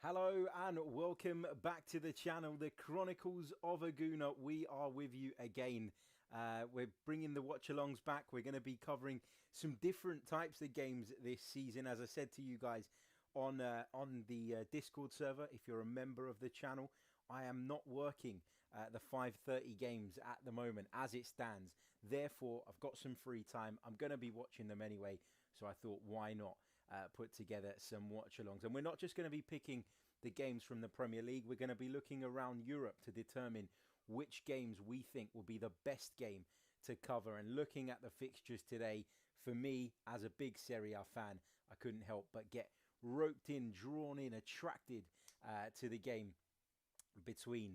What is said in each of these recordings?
Hello and welcome back to the channel, the Chronicles of a Gooner. We are with you again. We're bringing the watch-alongs back. We're going to be covering some different types of games this season. As I said to you guys on the Discord server, if you're a member of the channel, I am not working the 5:30 games at the moment as it stands. Therefore, I've got some free time. I'm going to be watching them anyway, so I thought, why not put together some watch-alongs? And we're not just going to be picking the games from the Premier League. We're going to be looking around Europe to determine which games we think will be the best game to cover. And looking at the fixtures today, for me, as a big Serie A fan, I couldn't help but get roped in, drawn in, attracted to the game between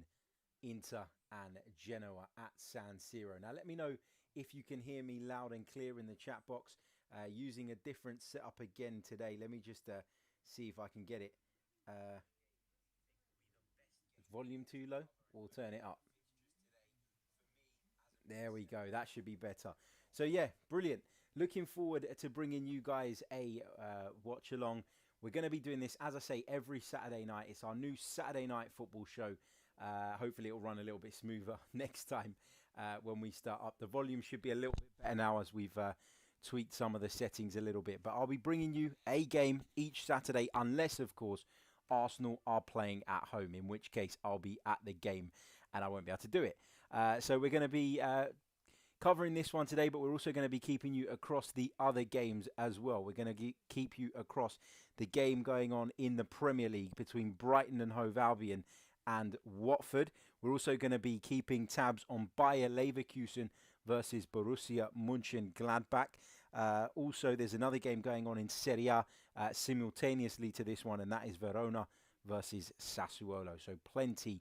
Inter and Genoa at San Siro. Now, let me know if you can hear me loud and clear in the chat box. Using a different setup again today. Let me just see if I can get it. Volume too low? We'll turn it up. There we go. That should be better. So yeah, brilliant. Looking forward to bringing you guys a watch along. We're going to be doing this, as I say, every Saturday night. It's our new Saturday night football show. Hopefully it'll run a little bit smoother next time when we start up. The volume should be a little bit better now as we've tweaked some of the settings a little bit. But I'll be bringing you a game each Saturday, unless, of course, Arsenal are playing at home, in which case I'll be at the game and I won't be able to do it. So we're going to be covering this one today, but we're also going to be keeping you across the other games as well. We're going to keep you across the game going on in the Premier League between Brighton and Hove Albion and Watford. We're also going to be keeping tabs on Bayer Leverkusen versus Borussia Monchengladbach. Also, there's another game going on in Serie A simultaneously to this one, and that is Verona versus Sassuolo. So plenty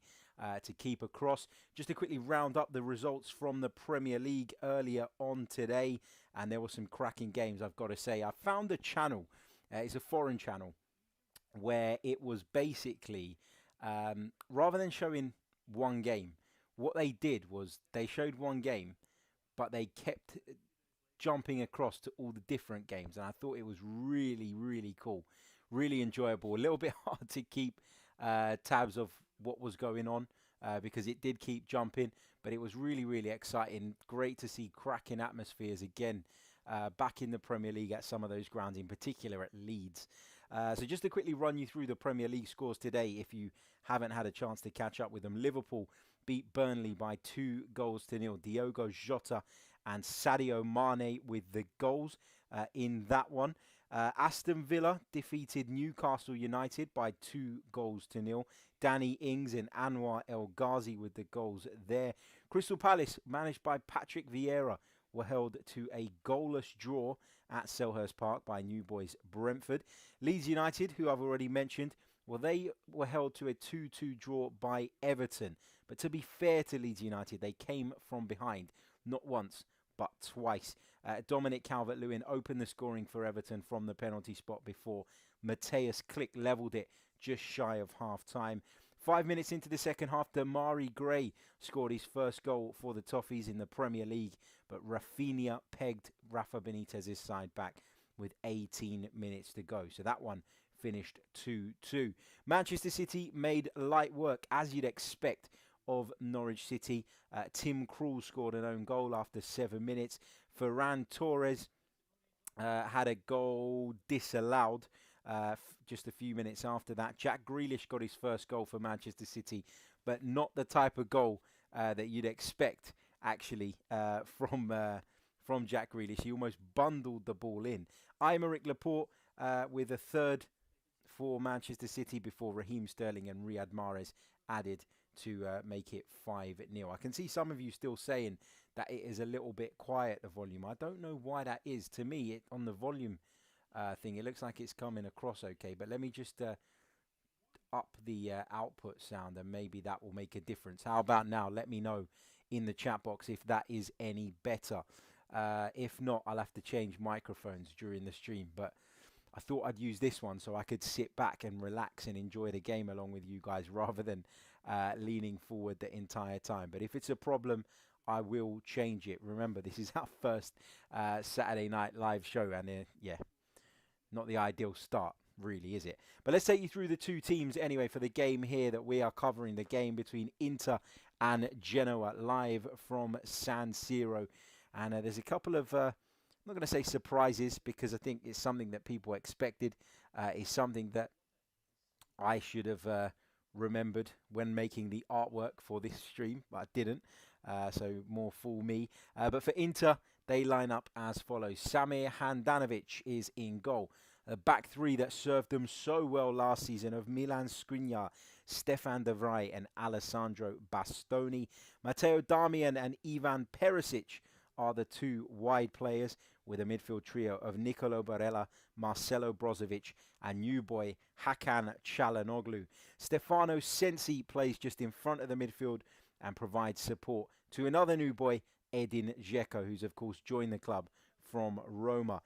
to keep across. Just to quickly round up the results from the Premier League earlier on today, and there were some cracking games, I've got to say. I found a channel, it's a foreign channel, where it was basically, rather than showing one game, what they did was they showed one game, but they kept jumping across to all the different games, and I thought it was really, really cool, really enjoyable. A little bit hard to keep tabs of what was going on because it did keep jumping, but it was really, really exciting. Great to see cracking atmospheres again back in the Premier League at some of those grounds, in particular at Leeds. So just to quickly run you through the Premier League scores today, if you haven't had a chance to catch up with them. Liverpool beat Burnley by 2-0. Diogo Jota and Sadio Mane with the goals in that one. Aston Villa defeated Newcastle United by 2-0. Danny Ings and Anwar El Ghazi with the goals there. Crystal Palace, managed by Patrick Vieira, were held to a goalless draw at Selhurst Park by New Boys Brentford. Leeds United, who I've already mentioned, well, they were held to a 2-2 draw by Everton. But to be fair to Leeds United, they came from behind, not once, but twice. Dominic Calvert-Lewin opened the scoring for Everton from the penalty spot before Mateus Klick levelled it just shy of half-time. 5 minutes into the second half, Damari Gray scored his first goal for the Toffees in the Premier League, but Rafinha pegged Rafa Benitez's side back with 18 minutes to go. So that one finished 2-2. Manchester City made light work, as you'd expect, of Norwich City. Tim Krul scored an own goal after 7 minutes. Ferran Torres had a goal disallowed just a few minutes after that. Jack Grealish got his first goal for Manchester City, but not the type of goal that you'd expect, actually, from Jack Grealish. He almost bundled the ball in. Aymeric Laporte with a third for Manchester City before Raheem Sterling and Riyad Mahrez added to make it 5-0. I can see some of you still saying that it is a little bit quiet, the volume. I don't know why that is. To me, on the volume thing, it looks like it's coming across okay, but let me just up the output sound and maybe that will make a difference. How about now? Let me know in the chat box if that is any better. If not, I'll have to change microphones during the stream, but I thought I'd use this one so I could sit back and relax and enjoy the game along with you guys rather than leaning forward the entire time. But if it's a problem, I will change it. Remember, this is our first Saturday night live show, and yeah, not the ideal start. really, is it? But let's take you through the two teams anyway for the game here that we are covering, the game between Inter and Genoa, live from San Siro. And there's a couple of, I'm not going to say surprises, because I think it's something that people expected. It's something that I should have remembered when making the artwork for this stream, but I didn't. So more fool me. But for Inter, they line up as follows. Samir Handanovic is in goal. A back three that served them so well last season of Milan Skriniar, Stefan De Vrij and Alessandro Bastoni. Matteo Darmian and Ivan Perisic are the two wide players, with a midfield trio of Nicolo Barella, Marcelo Brozovic and new boy Hakan Çalhanoğlu. Stefano Sensi plays just in front of the midfield and provides support to another new boy, Edin Dzeko, who's of course joined the club from Roma.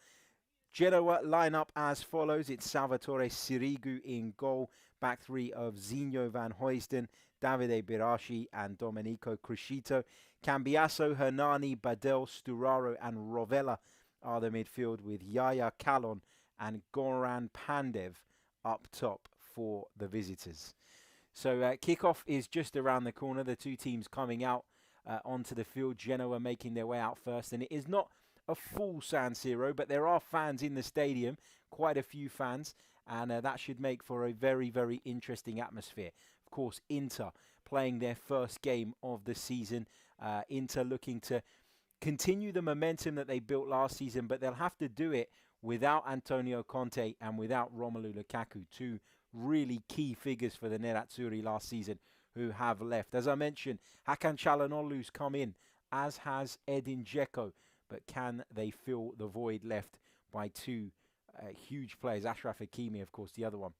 Genoa line up as follows. It's Salvatore Sirigu in goal. Back three of Zinho van Huysden, Davide Birashi and Domenico Crescito. Cambiasso, Hernani, Badel, Sturaro and Rovella are the midfield, with Yaya Kalon and Goran Pandev up top for the visitors. So kickoff is just around the corner. The two teams coming out onto the field. Genoa making their way out first, and it is not a full San Siro, but there are fans in the stadium, quite a few fans, and that should make for a very, very interesting atmosphere. Of course, Inter playing their first game of the season. Inter looking to continue the momentum that they built last season, but they'll have to do it without Antonio Conte and without Romelu Lukaku, two really key figures for the Nerazzurri last season who have left. As I mentioned, Hakan Çalhanoğlu's come in, as has Edin Dzeko, but can they fill the void left by two huge players? Achraf Hakimi, of course, the other one,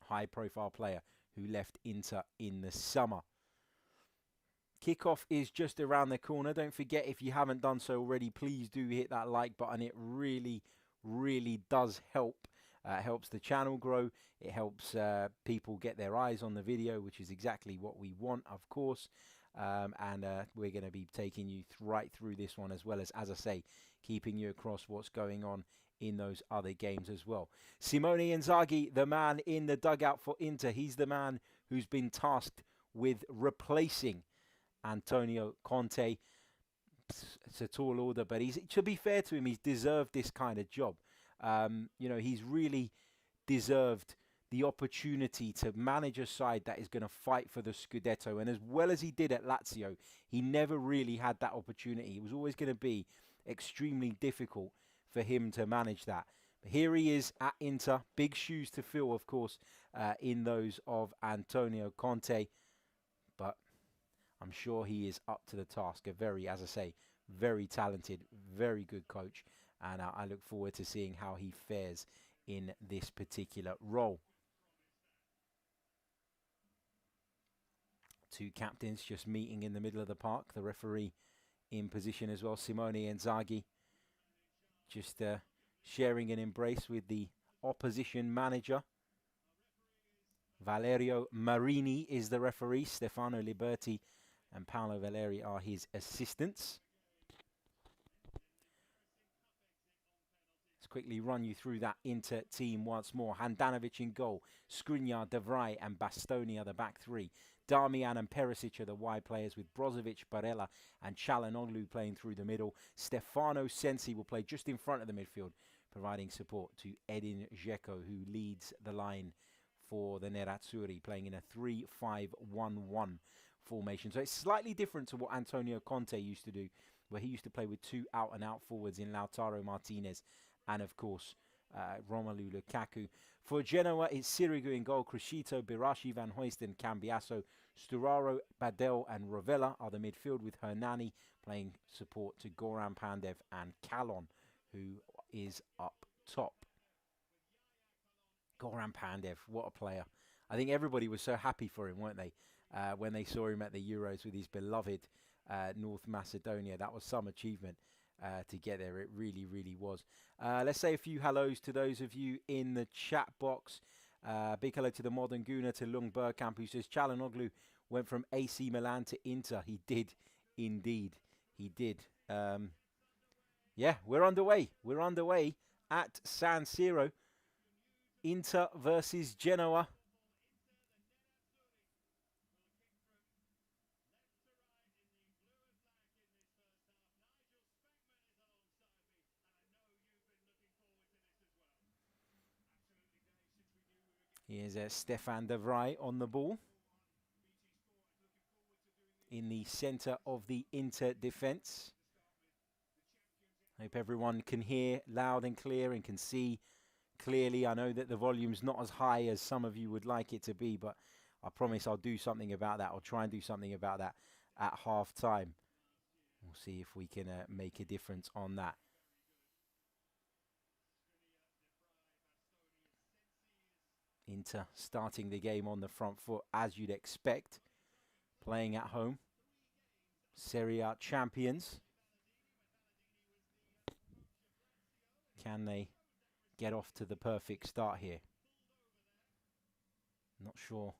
high-profile player who left Inter in the summer. Kickoff is just around the corner. Don't forget, if you haven't done so already, please do hit that like button. It really, really does help. It helps the channel grow. It helps people get their eyes on the video, which is exactly what we want, of course. And we're going to be taking you right through this one, as well as I say, keeping you across what's going on in those other games as well. Simone Inzaghi, the man in the dugout for Inter, he's the man who's been tasked with replacing Antonio Conte. It's a tall order, but to be fair to him, he's deserved this kind of job. You know, he's really deserved the opportunity to manage a side that is going to fight for the Scudetto. And as well as he did at Lazio, he never really had that opportunity. It was always going to be extremely difficult for him to manage that. But here he is at Inter. Big shoes to fill, of course, in those of Antonio Conte. But I'm sure he is up to the task. A very, as I say, very talented, very good coach. And I look forward to seeing how he fares in this particular role. Two captains just meeting in the middle of the park. The referee in position as well. Simone Inzaghi just sharing an embrace with the opposition manager. Valerio Marini is the referee. Stefano Liberti and Paolo Valeri are his assistants. Let's quickly run you through that Inter team once more. Handanovic in goal. Skriniar, De Vrij and Bastoni are the back three. Darmian and Perisic are the wide players, with Brozovic, Barella and Çalhanoğlu playing through the middle. Stefano Sensi will play just in front of the midfield, providing support to Edin Dzeko, who leads the line for the Nerazzurri, playing in a 3-5-1-1 formation. So it's slightly different to what Antonio Conte used to do, where he used to play with two out-and-out forwards in Lautaro Martinez and, of course, Romelu Lukaku. For Genoa, it's Sirigu in goal. Crescito, Birashi, Van Huysden, Cambiasso, Sturaro, Badel and Rovella are the midfield, with Hernani playing support to Goran Pandev and Kalon, who is up top. Goran Pandev, what a player. I think everybody was so happy for him, weren't they, when they saw him at the Euros with his beloved North Macedonia. That was some achievement to get there. It really, really was. Let's say a few hellos to those of you in the chat box. Big hello to the Modern Gooner, to Lung Burkamp, who says Çalhanoğlu went from AC Milan to Inter. He did, indeed. He did. Yeah, we're underway. We're underway at San Siro. Inter versus Genoa. Here's Stefan de Vrij on the ball. In the centre of the Inter defence. Hope everyone can hear loud and clear and can see clearly. I know that the volume's not as high as some of you would like it to be, but I promise I'll do something about that. I'll try and do something about that at half time. We'll see if we can make a difference on that. Inter starting the game on the front foot, as you'd expect. Playing at home. Serie A champions. Can they get off to the perfect start here? Not sure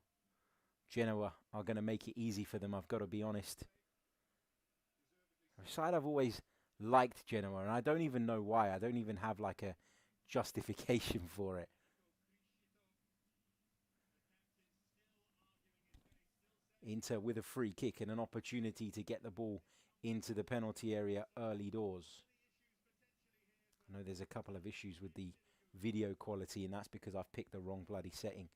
Genoa are going to make it easy for them, I've got to be honest. A side I've always liked Genoa, and I don't even know why. I don't even have like a justification for it. Inter with a free kick and an opportunity to get the ball into the penalty area early doors. I know there's a couple of issues with the video quality, and that's because I've picked the wrong bloody setting.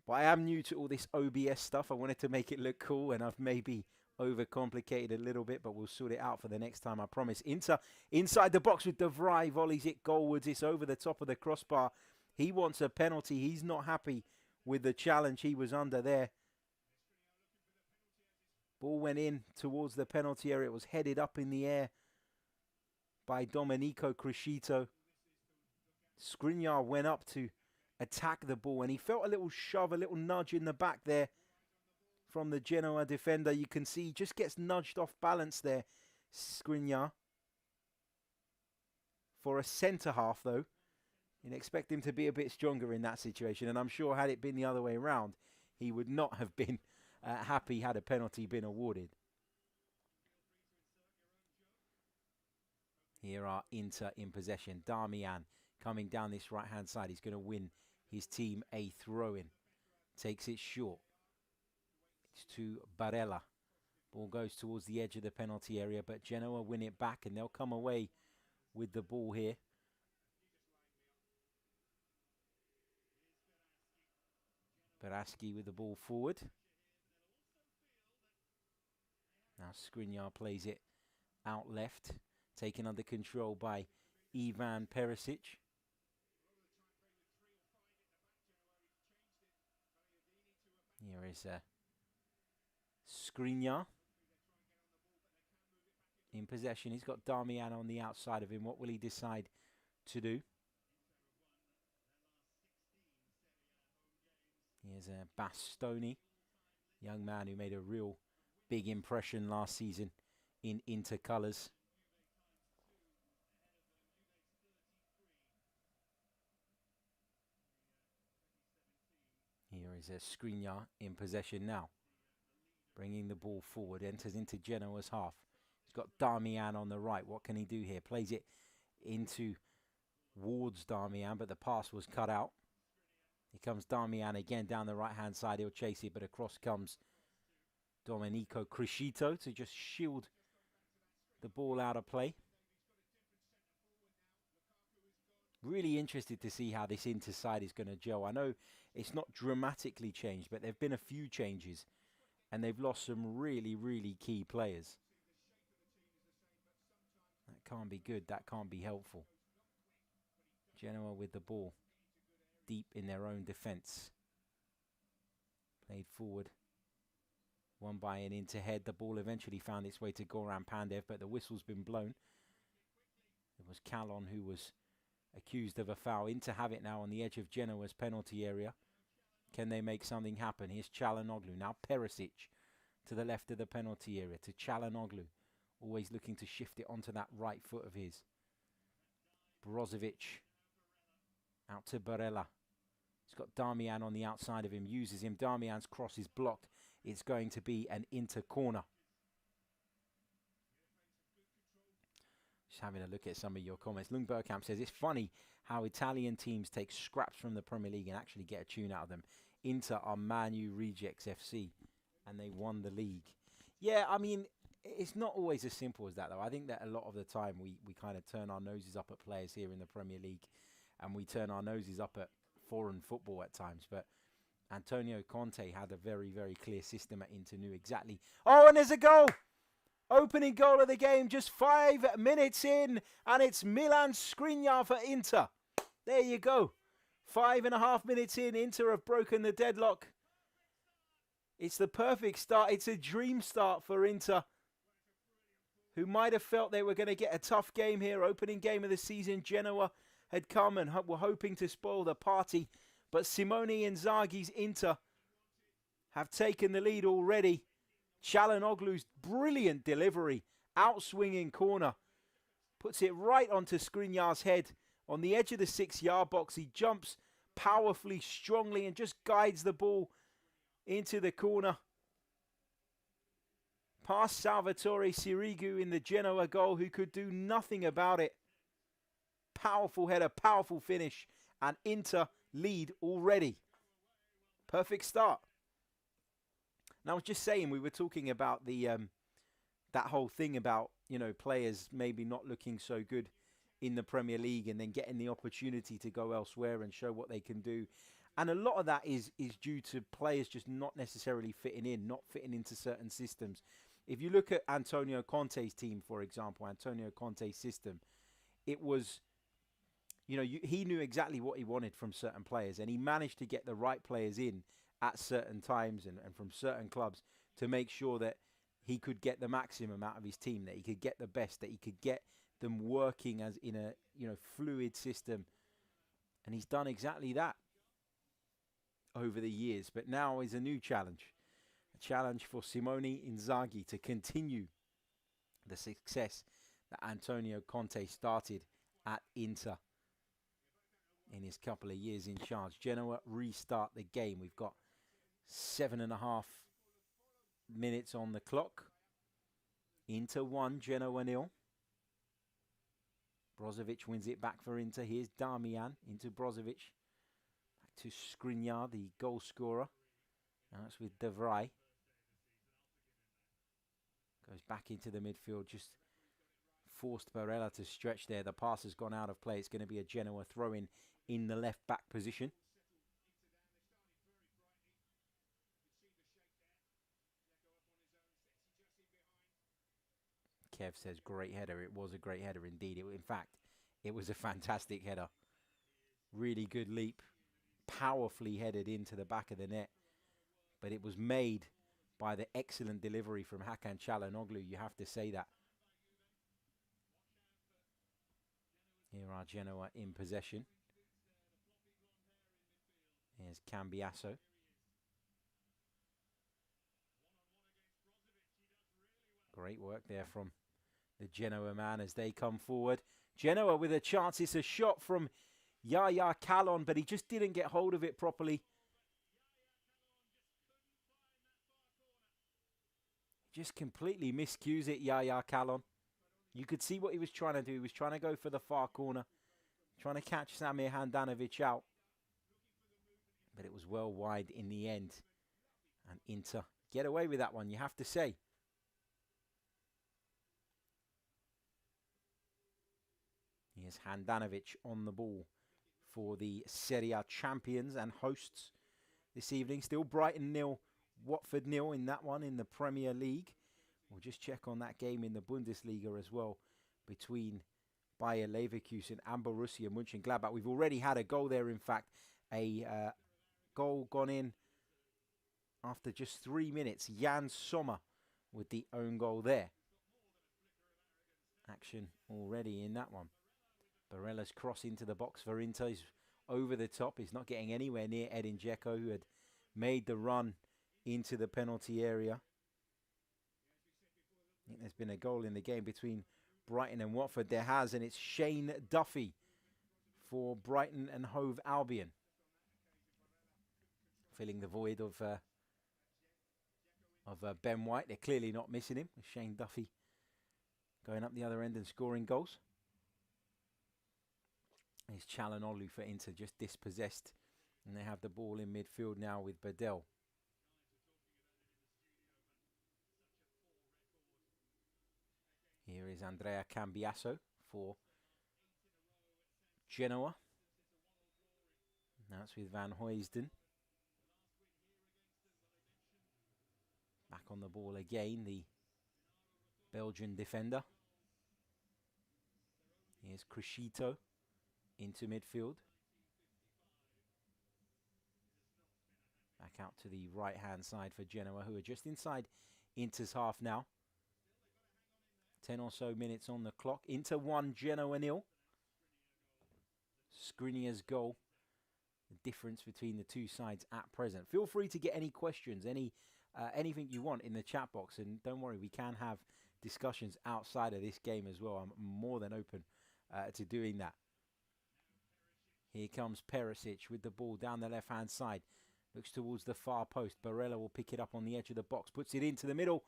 But I am new to all this OBS stuff. I wanted to make it look cool, and I've maybe overcomplicated a little bit, but we'll sort it out for the next time, I promise. Inter inside the box with de Vrij, volleys it goalwards. It's over the top of the crossbar. He wants a penalty. He's not happy with the challenge he was under there. Ball went in towards the penalty area. It was headed up in the air by Domenico Criscito. Skriniar went up to attack the ball, and he felt a little shove, a little nudge in the back there from the Genoa defender. You can see he just gets nudged off balance there, Skriniar. For a centre-half, though, you'd expect him to be a bit stronger in that situation, and I'm sure had it been the other way around, he would not have been happy had a penalty been awarded. Here are Inter in possession. Darmian coming down this right-hand side. He's going to win his team a throw-in. Takes it short. It's to Barella. Ball goes towards the edge of the penalty area, but Genoa win it back, and they'll come away with the ball here. Baraski with the ball forward. Now Skriniar plays it out left, taken under control by Ivan Perisic. Here is Skriniar in possession. He's got Darmian on the outside of him. What will he decide to do? Here's Bastoni, young man who made a real big impression last season in Inter colours. Here is Skriniar in possession now. Bringing the ball forward, enters into Genoa's half. He's got Darmian on the right. What can he do here? Plays it into towards Darmian, but the pass was cut out. Here comes Darmian again down the right-hand side. He'll chase it, but across comes Domenico Criscito to just shield the ball out of play. Really interested to see how this Inter side is going to gel. I know it's not dramatically changed, but there have been a few changes, and they've lost some really, really key players. That can't be good. That can't be helpful. Genoa with the ball deep in their own defence. Played forward. Won by an Inter head. The ball eventually found its way to Goran Pandev, but the whistle's been blown. It was Calon who was accused of a foul. Inter have it now on the edge of Genoa's penalty area. Can they make something happen? Here's Çalhanoğlu. Now Perisic to the left of the penalty area to Çalhanoğlu. Always looking to shift it onto that right foot of his. Brozovic out to Barella. He's got Darmian on the outside of him. Uses him. Darmian's cross is blocked. It's going to be an Inter corner. Just having a look at some of your comments. Lung Burkamp says, it's funny how Italian teams take scraps from the Premier League and actually get a tune out of them. Inter are Man U rejects FC, and they won the league. Yeah, I mean, it's not always as simple as that, though. I think that a lot of the time we kind of turn our noses up at players here in the Premier League, and we turn our noses up at foreign football at times. But Antonio Conte had a very, very clear system at Inter, knew exactly. Oh, and there's a goal! Opening goal of the game, just 5 minutes in, and it's Milan Skriniar for Inter. There you go. 5.5 minutes in, Inter have broken the deadlock. It's the perfect start. It's a dream start for Inter, who might have felt they were going to get a tough game here. Opening game of the season, Genoa had come and were hoping to spoil the party, but Simone Inzaghi's Inter have taken the lead already. Çalhanoğlu's brilliant delivery, outswinging corner, puts it right onto Skriniar's head. On the edge of the 6-yard box, he jumps powerfully, strongly, and just guides the ball into the corner. Past Salvatore Sirigu in the Genoa goal, who could do nothing about it. Powerful header, powerful finish, and Inter lead already. Perfect start. And I was just saying, we were talking about the that whole thing about, you know, players maybe not looking so good in the Premier League and then getting the opportunity to go elsewhere and show what they can do. And a lot of that is due to players just not necessarily fitting in, not fitting into certain systems. If you look at Antonio Conte's team, for example, Antonio Conte's system, it was, you know, he knew exactly what he wanted from certain players, and he managed to get the right players in at certain times and from certain clubs to make sure that he could get the maximum out of his team, that he could get the best, that he could get them working as in a, you know, fluid system. And he's done exactly that over the years. But now is a new challenge. A challenge for Simone Inzaghi to continue the success that Antonio Conte started at Inter in his couple of years in charge. Genoa restart the game. We've got 7.5 minutes on the clock. Inter 1, Genoa 0. Brozovic wins it back for Inter. Here's Darmian into Brozovic. Back to Skriniar, the goal scorer. Now it's with De Vrij. Goes back into the midfield. Just forced Barella to stretch there. The pass has gone out of play. It's going to be a Genoa throw-in in the left back position. Kev says, great header. It was a great header indeed. In fact, it was a fantastic header. Really good leap. Powerfully headed into the back of the net. But it was made by the excellent delivery from Hakan Çalhanoğlu. You have to say that. Here are Genoa in possession. Here's Cambiasso. Great work there from the Genoa man as they come forward. Genoa with a chance. It's a shot from Yaya Kallon, but he just didn't get hold of it properly. Just completely miscues it, Yaya Kallon. You could see what he was trying to do. He was trying to go for the far corner, trying to catch Samir Handanovic out. But it was well wide in the end. And Inter get away with that one, you have to say. Here's Handanovic on the ball for the Serie A champions and hosts this evening. Still Brighton 0, Watford 0 in that one in the Premier League. We'll just check on that game in the Bundesliga as well between Bayer Leverkusen and Borussia Monchengladbach. We've already had a goal there, in fact. A goal gone in after just 3 minutes. Jan Sommer with the own goal there. Action already in that one. Barella's cross into the box for Inter. He's over the top. He's not getting anywhere near Edin Dzeko, who had made the run into the penalty area. I think there's been a goal in the game between Brighton and Watford. There has, and it's Shane Duffy for Brighton and Hove Albion. Filling the void of Ben White. They're clearly not missing him. Shane Duffy going up the other end and scoring goals. It's Çalhanoğlu for Inter, just dispossessed. And they have the ball in midfield now with Bedell. Here is Andrea Cambiaso for Genoa. Now it's with Van Huysden. Back on the ball again, the Belgian defender. Here's Crescito into midfield. Back out to the right-hand side for Genoa, who are just inside Inter's half now. 10 or so minutes on the clock. Inter 1, Genoa 0. Skriniar's goal. The difference between the two sides at present. Feel free to get any questions, anything you want in the chat box. And don't worry, we can have discussions outside of this game as well. I'm more than open to doing that. Here comes Perisic with the ball down the left-hand side. Looks towards the far post. Barella will pick it up on the edge of the box. Puts it into the middle.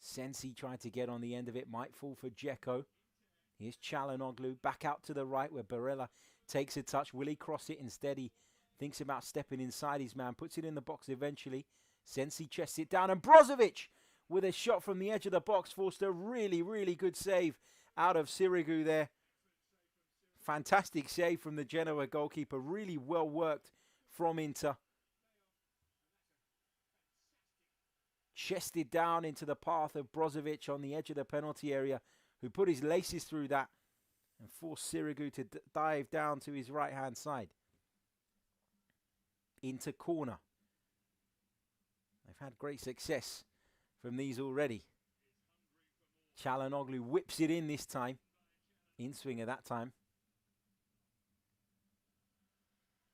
Sensi tried to get on the end of it. Might fall for Dzeko. Here's Çalhanoğlu back out to the right where Barella takes a touch. Will he cross it? Instead, he thinks about stepping inside his man. Puts it in the box eventually. Sensi chests it down. And Brozovic with a shot from the edge of the box forced a really, really good save out of Sirigu there. Fantastic save from the Genoa goalkeeper. Really well worked from Inter. Chested down into the path of Brozovic on the edge of the penalty area, who put his laces through that and forced Sirigu to dive down to his right-hand side. Into corner. They've had great success from these already. Çalhanoğlu whips it in this time. In swinger that time.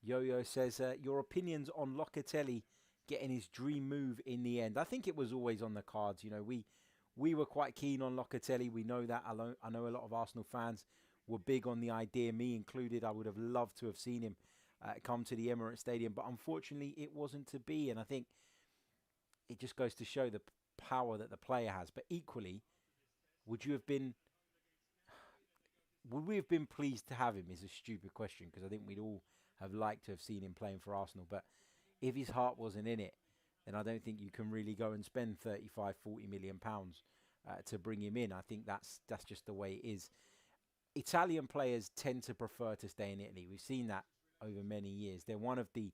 Yo-Yo says, your opinions on Locatelli getting his dream move in the end. I think it was always on the cards. You know, we were quite keen on Locatelli. We know that. I know a lot of Arsenal fans were big on the idea, me included. I would have loved to have seen him come to the Emirates Stadium, but unfortunately it wasn't to be. And I think it just goes to show the power that the player has. But equally, would we have been pleased to have him is a stupid question, because I think we'd all have liked to have seen him playing for Arsenal. But if his heart wasn't in it, then I don't think you can really go and spend 35, 40 million pounds to bring him in. I think that's just the way it is. Italian players tend to prefer to stay in Italy. We've seen that over many years. They're one of the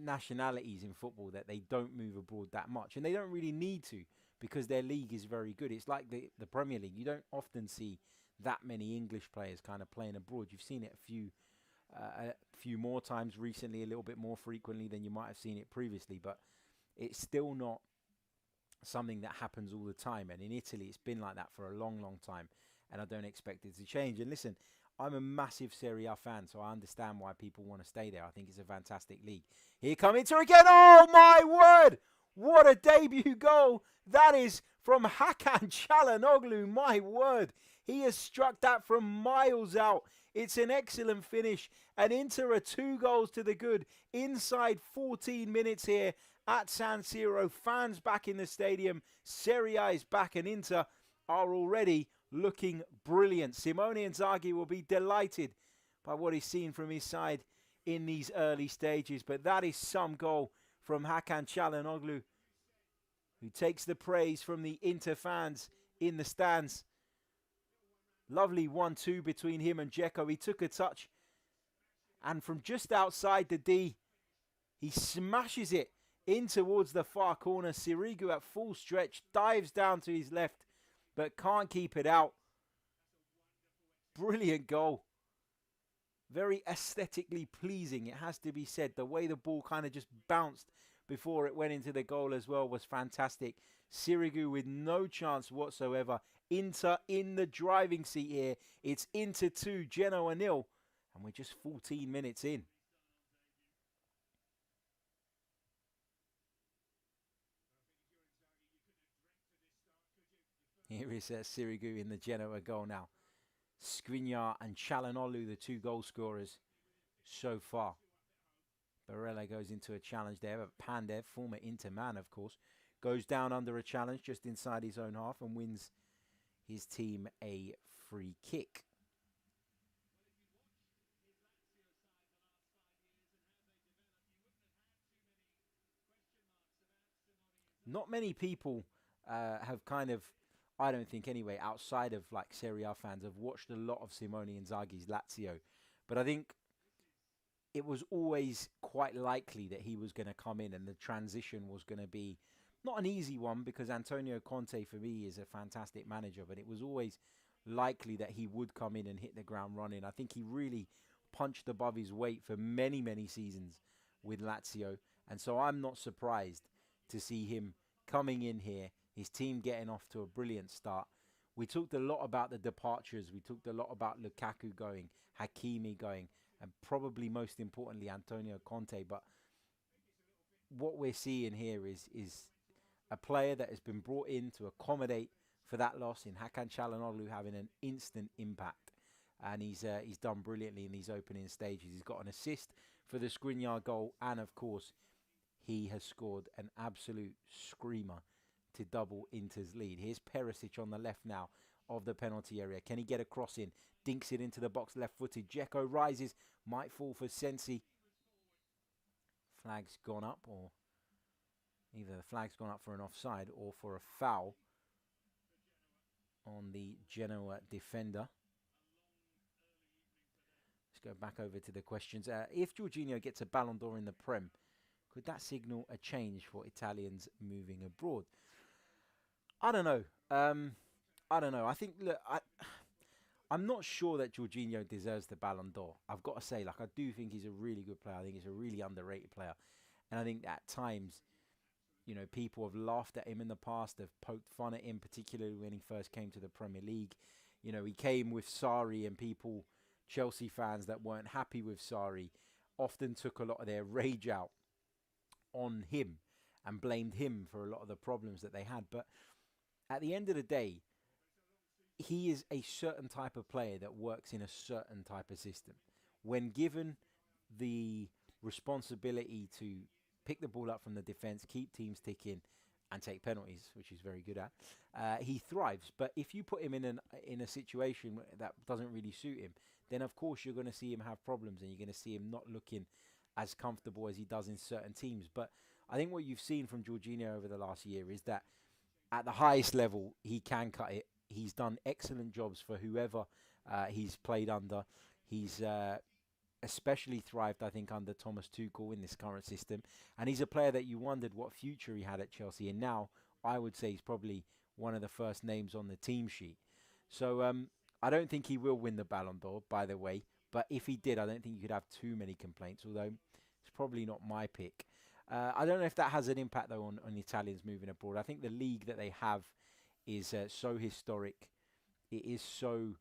nationalities in football that they don't move abroad that much, and they don't really need to, because their league is very good. It's like the Premier League. You don't often see that many English players kind of playing abroad. You've seen it a few more times recently, a little bit more frequently than you might have seen it previously, but it's still not something that happens all the time. And in Italy, it's been like that for a long, long time, and I don't expect it to change. And listen, I'm a massive Serie A fan, so I understand why people want to stay there. I think it's a fantastic league. Here come Inter again. Oh, my word! What a debut goal that is from Hakan Çalhanoğlu. My word. He has struck that from miles out. It's an excellent finish. And Inter are 2 goals to the good inside 14 minutes here at San Siro. Fans back in the stadium. Serie A is back, and Inter are already looking brilliant. Simone Inzaghi will be delighted by what he's seen from his side in these early stages. But that is some goal from Hakan Çalhanoğlu, who takes the praise from the Inter fans in the stands. Lovely 1-2 between him and Dzeko. He took a touch, and from just outside the D, he smashes it in towards the far corner. Sirigu at full stretch dives down to his left, but can't keep it out. Brilliant goal. Very aesthetically pleasing, it has to be said. The way the ball kind of just bounced before it went into the goal as well was fantastic. Sirigu with no chance whatsoever. Inter in the driving seat here. It's Inter 2, Genoa 0. And we're just 14 minutes in. Here is Sirigu in the Genoa goal now. Skriniar and Çalhanoğlu, the 2 goal scorers so far. Barella goes into a challenge there. But Pandev, former Inter man, of course, goes down under a challenge just inside his own half and wins his team a free kick. Not many people have kind of, I don't think anyway, outside of like Serie A fans, have watched a lot of Simone Inzaghi's Lazio. But I think it was always quite likely that he was going to come in and the transition was going to be not an easy one, because Antonio Conte for me is a fantastic manager, but it was always likely that he would come in and hit the ground running. I think he really punched above his weight for many, many seasons with Lazio. And so I'm not surprised to see him coming in here, his team getting off to a brilliant start. We talked a lot about the departures. We talked a lot about Lukaku going, Hakimi going, and probably most importantly, Antonio Conte. But what we're seeing here is a player that has been brought in to accommodate for that loss in Hakan Çalhanoğlu having an instant impact. And he's done brilliantly in these opening stages. He's got an assist for the Skriniar goal, and of course, he has scored an absolute screamer to double Inter's lead. Here's Perisic on the left now of the penalty area. Can he get a cross in? Dinks it into the box, left-footed. Dzeko rises, might fall for Sensi. Flag's gone up, or either the flag's gone up for an offside or for a foul on the Genoa defender. Let's go back over to the questions. If Jorginho gets a Ballon d'Or in the Prem, could that signal a change for Italians moving abroad? I don't know. I think, look, I'm not sure that Jorginho deserves the Ballon d'Or. I've got to say, like, I do think he's a really good player. I think he's a really underrated player. And I think at times, you know, people have laughed at him in the past, have poked fun at him, particularly when he first came to the Premier League. You know, he came with Sarri, and people, Chelsea fans that weren't happy with Sarri, often took a lot of their rage out on him and blamed him for a lot of the problems that they had. But at the end of the day, he is a certain type of player that works in a certain type of system. When given the responsibility to pick the ball up from the defence, keep teams ticking, and take penalties, which he's very good at, he thrives. But if you put him in a situation that doesn't really suit him, then of course you're going to see him have problems, and you're going to see him not looking as comfortable as he does in certain teams. But I think what you've seen from Jorginho over the last year is that at the highest level, he can cut it. He's done excellent jobs for whoever he's played under. He's especially thrived, I think, under Thomas Tuchel in this current system. And he's a player that you wondered what future he had at Chelsea. And now I would say he's probably one of the first names on the team sheet. So I don't think he will win the Ballon d'Or, by the way. But if he did, I don't think you could have too many complaints, although it's probably not my pick. I don't know if that has an impact, though, on Italians moving abroad. I think the league that they have is so historic. It is so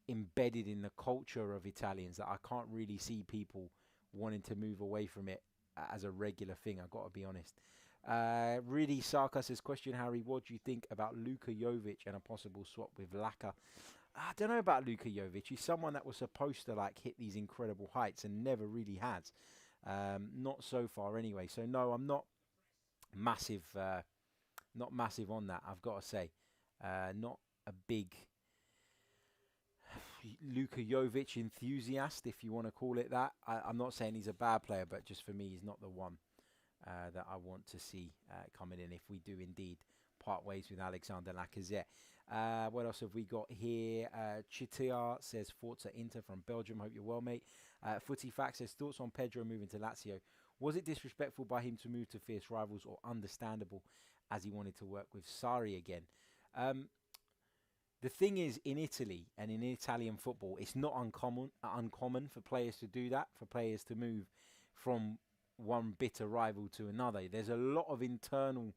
embedded in the culture of Italians that I can't really see people wanting to move away from it as a regular thing. I've got to be honest. Really, Sarka says, question, Harry, what do you think about Luka Jovic and a possible swap with Laka? I don't know about Luka Jovic. He's someone that was supposed to like hit these incredible heights and never really has. Not so far anyway. So no, I'm not massive on that, I've got to say. Not a big Luka Jovic enthusiast, if you want to call it that. I'm not saying he's a bad player, but just for me, he's not the one that I want to see coming in if we do indeed part ways with Alexander Lacazette. What else have we got here? Chitia says, Forza Inter from Belgium. Hope you're well, mate. Footy Fact says, thoughts on Pedro moving to Lazio. Was it disrespectful by him to move to fierce rivals, or understandable as he wanted to work with Sarri again? The thing is, in Italy and in Italian football, it's not uncommon for players to do that, for players to move from one bitter rival to another. There's a lot of internal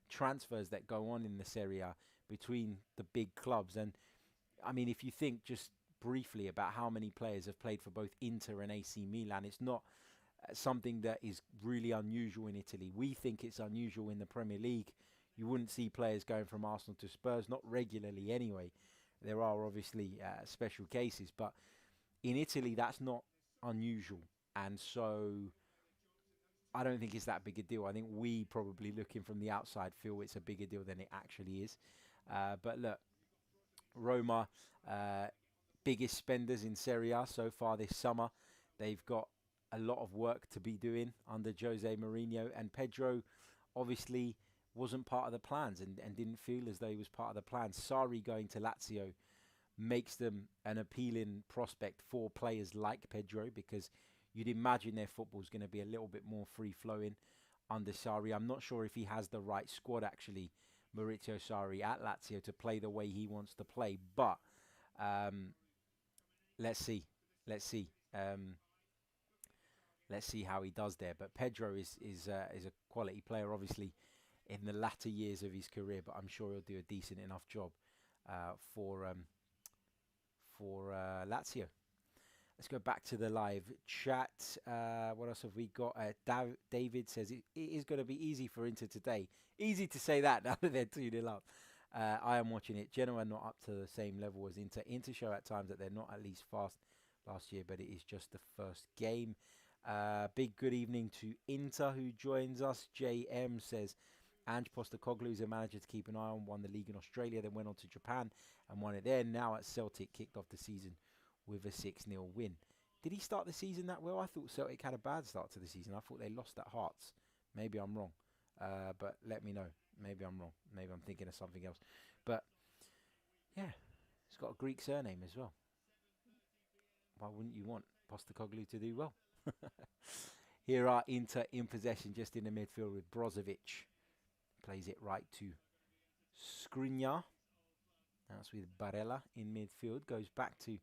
transfers that go on in the Serie A between the big clubs. And, I mean, if you think just briefly about how many players have played for both Inter and AC Milan, it's not something that is really unusual in Italy. We think it's unusual in the Premier League. You wouldn't see players going from Arsenal to Spurs, not regularly anyway. There are obviously special cases, but in Italy that's not unusual. And so I don't think it's that big a deal. I think we probably, looking from the outside, feel it's a bigger deal than it actually is. But look, Roma, biggest spenders in Serie A so far this summer. They've got a lot of work to be doing under Jose Mourinho, and Pedro obviously wasn't part of the plans and didn't feel as though he was part of the plans. Sarri going to Lazio makes them an appealing prospect for players like Pedro, because you'd imagine their football's going to be a little bit more free-flowing under Sarri. I'm not sure if he has the right squad, actually, Maurizio Sarri at Lazio, to play the way he wants to play. But let's see. Let's see how he does there. But Pedro is a quality player, obviously, in the latter years of his career. But I'm sure he'll do a decent enough job for Lazio. Let's go back to the live chat. What else have we got? David says it is going to be easy for Inter today. Easy to say that now that they're 2-0 up. I am watching it. Genoa not up to the same level as Inter. Inter show at times that they're not at least fast last year, but it is just the first game. Big good evening to Inter, who joins us. JM says, Ange Postecoglou is a manager to keep an eye on. Won the league in Australia, then went on to Japan and won it there. Now at Celtic, kicked off the season with a 6-0 win. Did he start the season that well? I thought Celtic had a bad start to the season. I thought they lost at Hearts. Maybe I'm wrong. But let me know. Maybe I'm wrong. Maybe I'm thinking of something else. But, yeah, he's got a Greek surname as well. Why wouldn't you want Postecoglou to do well? Here are Inter in possession just in the midfield with Brozovic. Plays it right to Skriniar. That's with Barella in midfield. Goes back to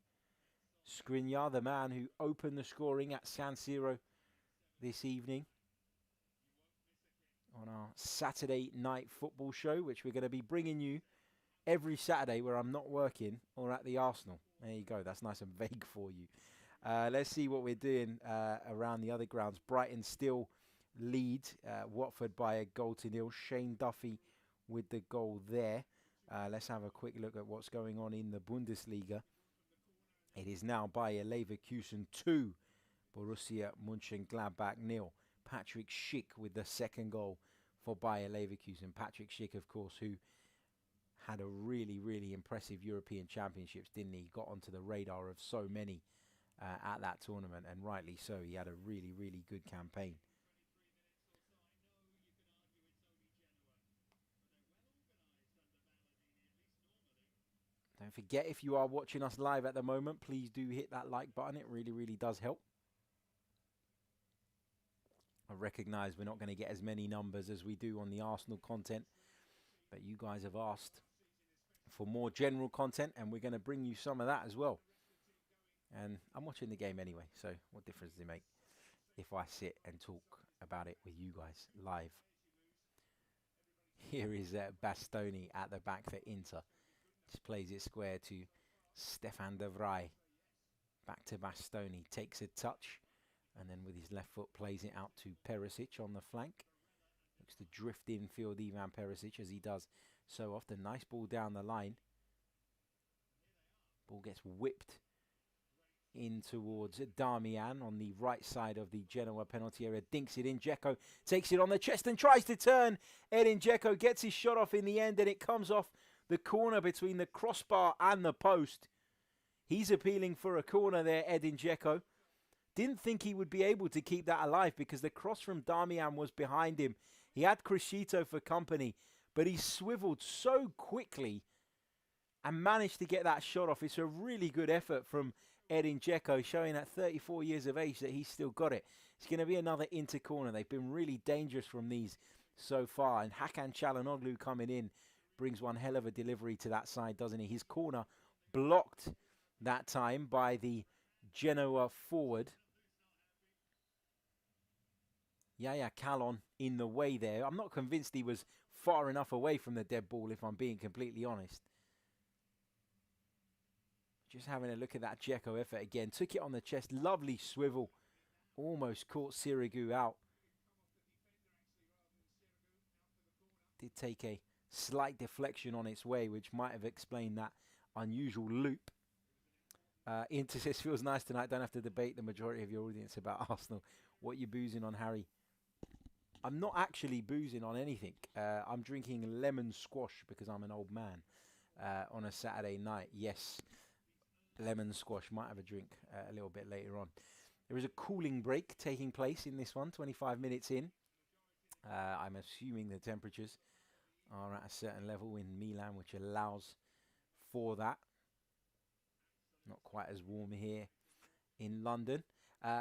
Skriniar, the man who opened the scoring at San Siro this evening on our Saturday night football show, which we're going to be bringing you every Saturday where I'm not working or at the Arsenal. There you go. That's nice and vague for you. Let's see what we're doing around the other grounds. Brighton still lead Watford by a 0-0. Shane Duffy with the goal there. Let's have a quick look at what's going on in the Bundesliga. It is now Bayer Leverkusen 2, Borussia Monchengladbach 0. Patrick Schick with the second goal for Bayer Leverkusen. Patrick Schick, of course, who had a really, really impressive European Championships, didn't he? Got onto the radar of so many at that tournament, and rightly so. He had a really, really good campaign. Don't forget, if you are watching us live at the moment, please do hit that like button. It really, really does help. I recognise we're not going to get as many numbers as we do on the Arsenal content, but you guys have asked for more general content, and we're going to bring you some of that as well. And I'm watching the game anyway, so what difference does it make if I sit and talk about it with you guys live? Here is Bastoni at the back for Inter. Just plays it square to Stefan de Vrij. Back to Bastoni. Takes a touch. And then with his left foot plays it out to Perisic on the flank. Looks to drift infield Ivan Perisic as he does so often. Nice ball down the line. Ball gets whipped in towards Darmian on the right side of the Genoa penalty area. Dinks it in. Dzeko takes it on the chest and tries to turn. Edin Dzeko gets his shot off in the end, and it comes off the corner between the crossbar and the post. He's appealing for a corner there, Edin Dzeko. Didn't think he would be able to keep that alive because the cross from Darmian was behind him. He had Crescito for company, but he swiveled so quickly and managed to get that shot off. It's a really good effort from Edin Dzeko, showing at 34 years of age that he's still got it. It's going to be another Inter corner. They've been really dangerous from these so far, and Hakan Çalhanoğlu coming in brings one hell of a delivery to that side, doesn't he? His corner blocked that time by the Genoa forward. Yaya Kallon in the way there. I'm not convinced he was far enough away from the dead ball, if I'm being completely honest. Just having a look at that Dzeko effort again. Took it on the chest. Lovely swivel. Almost caught Sirigu out. Did take a slight deflection on its way, which might have explained that unusual loop. Inter says, feels nice tonight. Don't have to debate the majority of your audience about Arsenal. What you boozing on, Harry? I'm not actually boozing on anything. I'm drinking lemon squash because I'm an old man. on a Saturday night. Yes, lemon squash. Might have a drink a little bit later on. There is a cooling break taking place in this one, 25 minutes in. I'm assuming the temperatures are at a certain level in Milan, which allows for that. Not quite as warm here in London.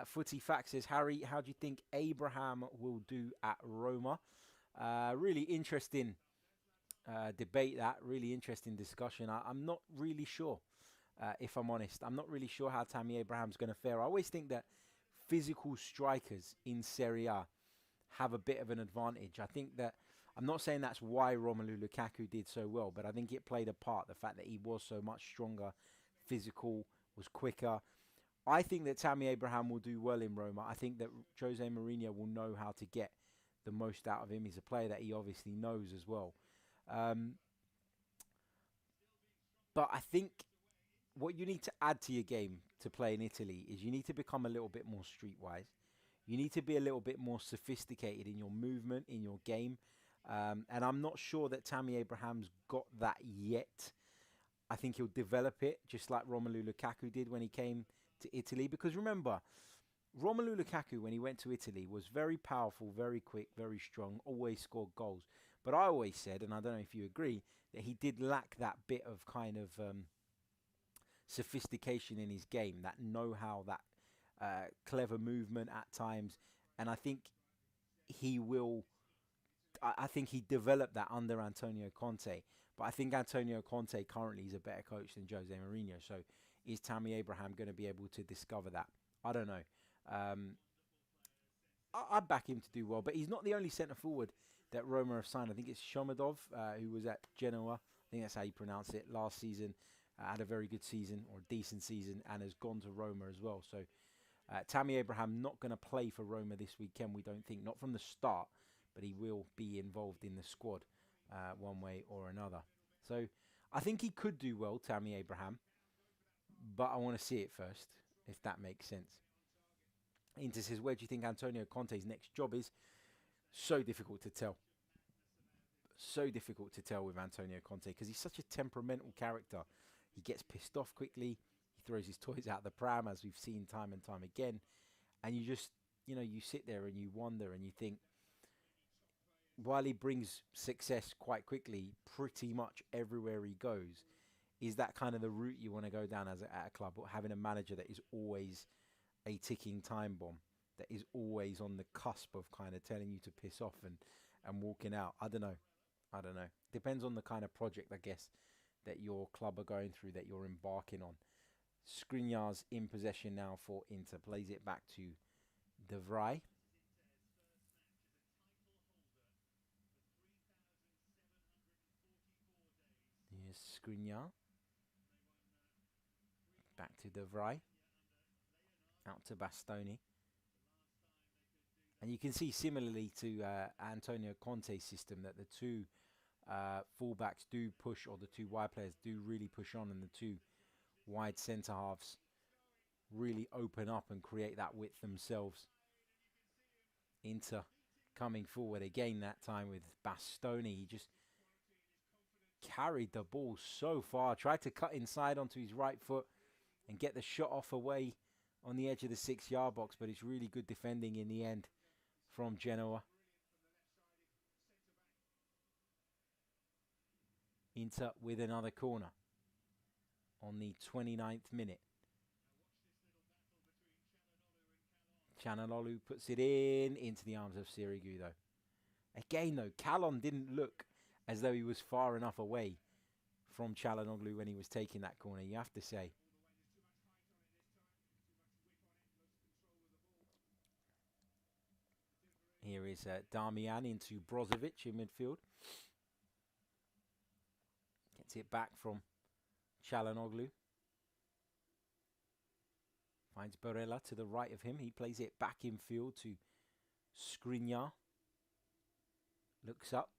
Footy Fact says, Harry, how do you think Abraham will do at Roma? Really interesting debate that. Really interesting discussion. I'm not really sure, if I'm honest. I'm not really sure how Tammy Abraham's going to fare. I always think that physical strikers in Serie A have a bit of an advantage. I think that, I'm not saying that's why Romelu Lukaku did so well, but I think it played a part. The fact that he was so much stronger, physical, was quicker. I think that Tammy Abraham will do well in Roma. I think that Jose Mourinho will know how to get the most out of him. He's a player that he obviously knows as well. But I think what you need to add to your game to play in Italy is you need to become a little bit more streetwise. You need to be a little bit more sophisticated in your movement, in your game. And I'm not sure that Tammy Abraham's got that yet. I think he'll develop it just like Romelu Lukaku did when he came to Italy. Because remember, Romelu Lukaku, when he went to Italy, was very powerful, very quick, very strong, always scored goals. But I always said, and I don't know if you agree, that he did lack that bit of kind of sophistication in his game, that know-how, that clever movement at times. And I think he will... I think he developed that under Antonio Conte. But I think Antonio Conte currently is a better coach than Jose Mourinho. So is Tammy Abraham going to be able to discover that? I don't know. I back him to do well. But he's not the only centre-forward that Roma have signed. I think it's Shomadov, who was at Genoa. I think that's how you pronounce it. Last season, had a very good season, or decent season, and has gone to Roma as well. So Tammy Abraham not going to play for Roma this weekend, we don't think. Not from the start. But he will be involved in the squad one way or another. So I think he could do well, Tammy Abraham. But I want to see it first, if that makes sense. Inter says, where do you think Antonio Conte's next job is? So difficult to tell. So difficult to tell with Antonio Conte because he's such a temperamental character. He gets pissed off quickly. He throws his toys out the pram, as we've seen time and time again. And you just, you sit there and you wonder and you think, while he brings success quite quickly, pretty much everywhere he goes, is that kind of the route you want to go down at a club, or having a manager that is always a ticking time bomb, that is always on the cusp of kind of telling you to piss off and walking out? I don't know. Depends on the kind of project, I guess, that your club are going through, that you're embarking on. Skriniar's in possession now for Inter. Plays it back to De Vrij. Skriniar. Back to De Vrij. Out to Bastoni. And you can see, similarly to Antonio Conte's system, that the two fullbacks do push, or the two wide players do really push on, and the two wide centre-halves really open up and create that width themselves. Inter coming forward again that time with Bastoni. He just carried the ball so far, tried to cut inside onto his right foot and get the shot off away on the edge of the 6-yard box, but it's really good defending in the end from Genoa. Inter with another corner on the 29th minute. Calhanoglu puts it into the arms of Sirigu, though. Again, though, Calon didn't look as though he was far enough away from Calhanoglu when he was taking that corner, you have to say. Here is Darmian into Brozovic in midfield. Gets it back from Calhanoglu. Finds Barella to the right of him. He plays it back in field to Skriniar. Looks up.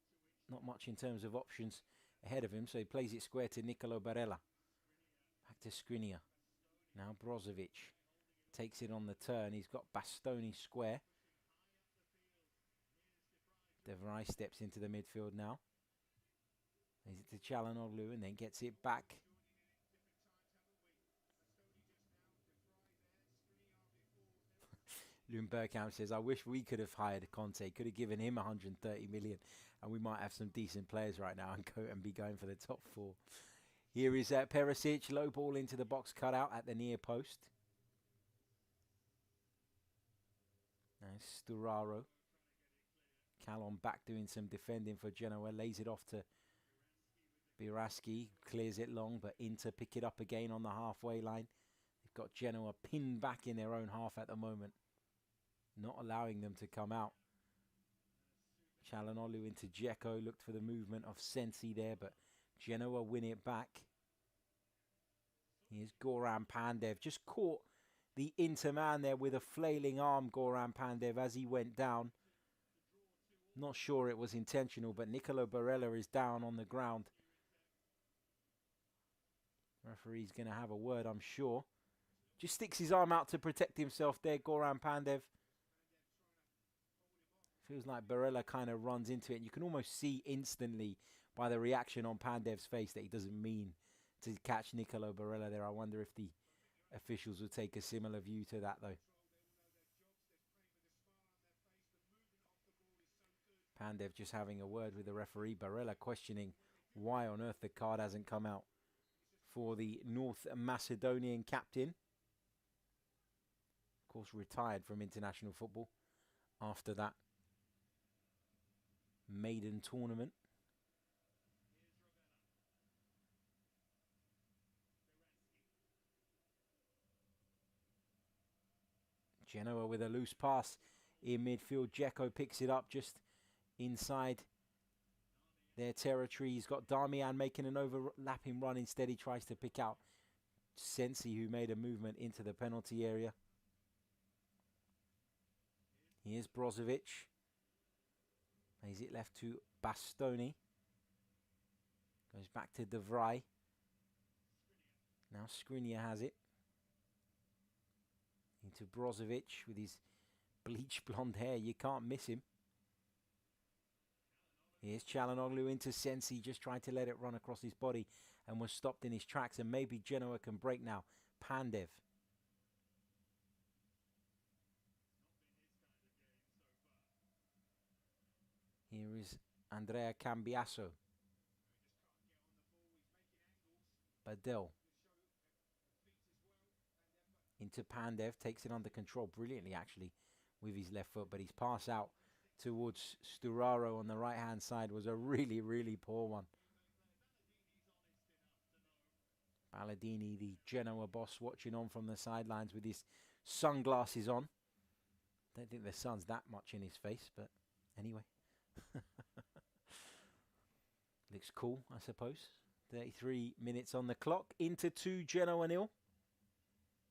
Not much in terms of options ahead of him, so he plays it square to Nicolo Barella. Back to Skriniar. Now Brozovic takes it on the turn. He's got Bastoni square. De Vrij steps into the midfield now. Plays it to Çalhanoğlu and then gets it back. Lundbergkamp says, I wish we could have hired Conte, could have given him 130 million, and we might have some decent players right now and be going for the top 4. Here is Perisic, low ball into the box cutout at the near post. Nice, Sturaro. Callum back doing some defending for Genoa, lays it off to Biraski, clears it long, but Inter pick it up again on the halfway line. They've got Genoa pinned back in their own half at the moment, not allowing them to come out. Çalhanoğlu into Dzeko, looked for the movement of Sensi there, but Genoa win it back. Here's Goran Pandev, just caught the Inter man there with a flailing arm, Goran Pandev, as he went down. Not sure it was intentional, but Nicolo Barella is down on the ground. Referee's going to have a word, I'm sure. Just sticks his arm out to protect himself there, Goran Pandev. Feels like Barella kind of runs into it. And you can almost see instantly by the reaction on Pandev's face that he doesn't mean to catch Nicolo Barella there. I wonder if the officials will take a similar view to that, though. Pandev just having a word with the referee. Barella questioning why on earth the card hasn't come out for the North Macedonian captain. Of course, retired from international football after that maiden tournament. Genoa with a loose pass in midfield. Dzeko picks it up just inside their territory. He's got Darmian making an overlapping run. Instead, he tries to pick out Sensi, who made a movement into the penalty area. Here's Brozovic. Plays it left to Bastoni. Goes back to De Vrij. Now Skriniar has it. Into Brozovic with his bleach blonde hair. You can't miss him. Here's Çalhanoğlu into Sensi, just trying to let it run across his body and was stopped in his tracks. And maybe Genoa can break now. Pandev. Here is Andrea Cambiaso. Badel. Into Pandev, takes it under control brilliantly actually with his left foot, but his pass out towards Sturaro on the right hand side was a really, really poor one. Balladini, the Genoa boss, watching on from the sidelines with his sunglasses on. Don't think the sun's that much in his face, but anyway. Looks cool, I suppose. 33 minutes on the clock. Inter 2, Genoa 0.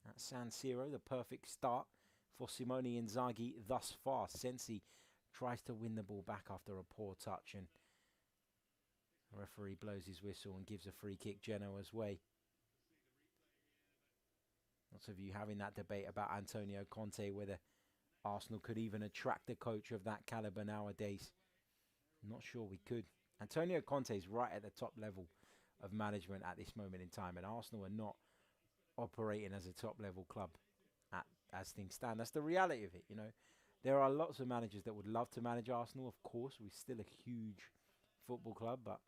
At San Siro, the perfect start for Simone Inzaghi thus far. Sensi tries to win the ball back after a poor touch, and the referee blows his whistle and gives a free kick Genoa's way. Lots of you having that debate about Antonio Conte, whether Arsenal could even attract a coach of that caliber nowadays. I'm not sure we could. Antonio Conte is right at the top level of management at this moment in time, and Arsenal are not operating as a top-level club as things stand. That's the reality of it, you know. There are lots of managers that would love to manage Arsenal, of course. We're still a huge football club, but,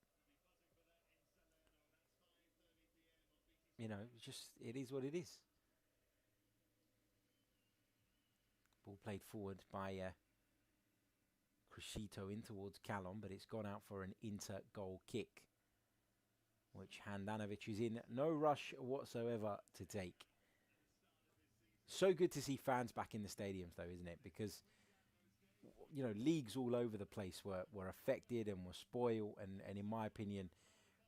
you know, it is what it is. Ball played forward by Crescito in towards Callum, but it's gone out for an Inter goal kick, which Handanovic is in no rush whatsoever to take. So good to see fans back in the stadiums, though, isn't it? Because, you know, leagues all over the place were affected and were spoiled and in my opinion,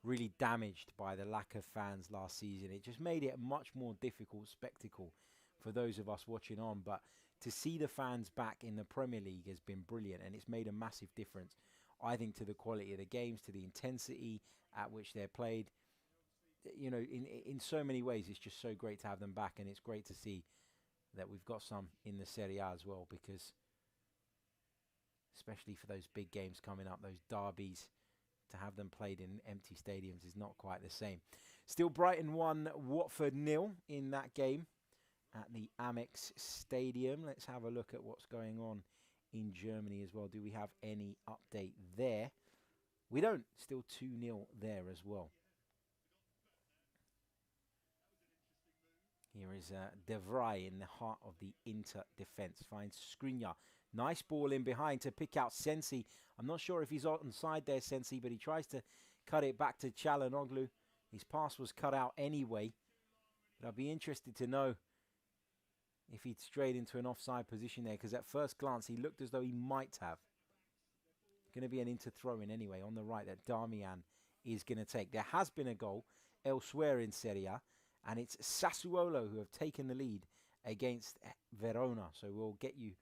really damaged by the lack of fans last season. It just made it a much more difficult spectacle for those of us watching on. But to see the fans back in the Premier League has been brilliant, and it's made a massive difference, I think, to the quality of the games, to the intensity at which they're played. You know, in so many ways, it's just so great to have them back, and it's great to see that we've got some in the Serie A as well, because especially for those big games coming up, those derbies, to have them played in empty stadiums is not quite the same. Still Brighton 1, Watford 0 in that game at the Amex Stadium. Let's have a look at what's going on in Germany as well. Do we have any update there? We don't. Still 2-0 there as well. Here is De Vrij in the heart of the Inter defence. Finds Skriniar. Nice ball in behind to pick out Sensi. I'm not sure if he's onside there, Sensi, but he tries to cut it back to Çalhanoğlu. His pass was cut out anyway. But I'd be interested to know if he'd strayed into an offside position there, because at first glance he looked as though he might have. Going to be an Inter throw-in anyway on the right that Darmian is going to take. There has been a goal elsewhere in Serie A, and it's Sassuolo who have taken the lead against Verona. So we'll get you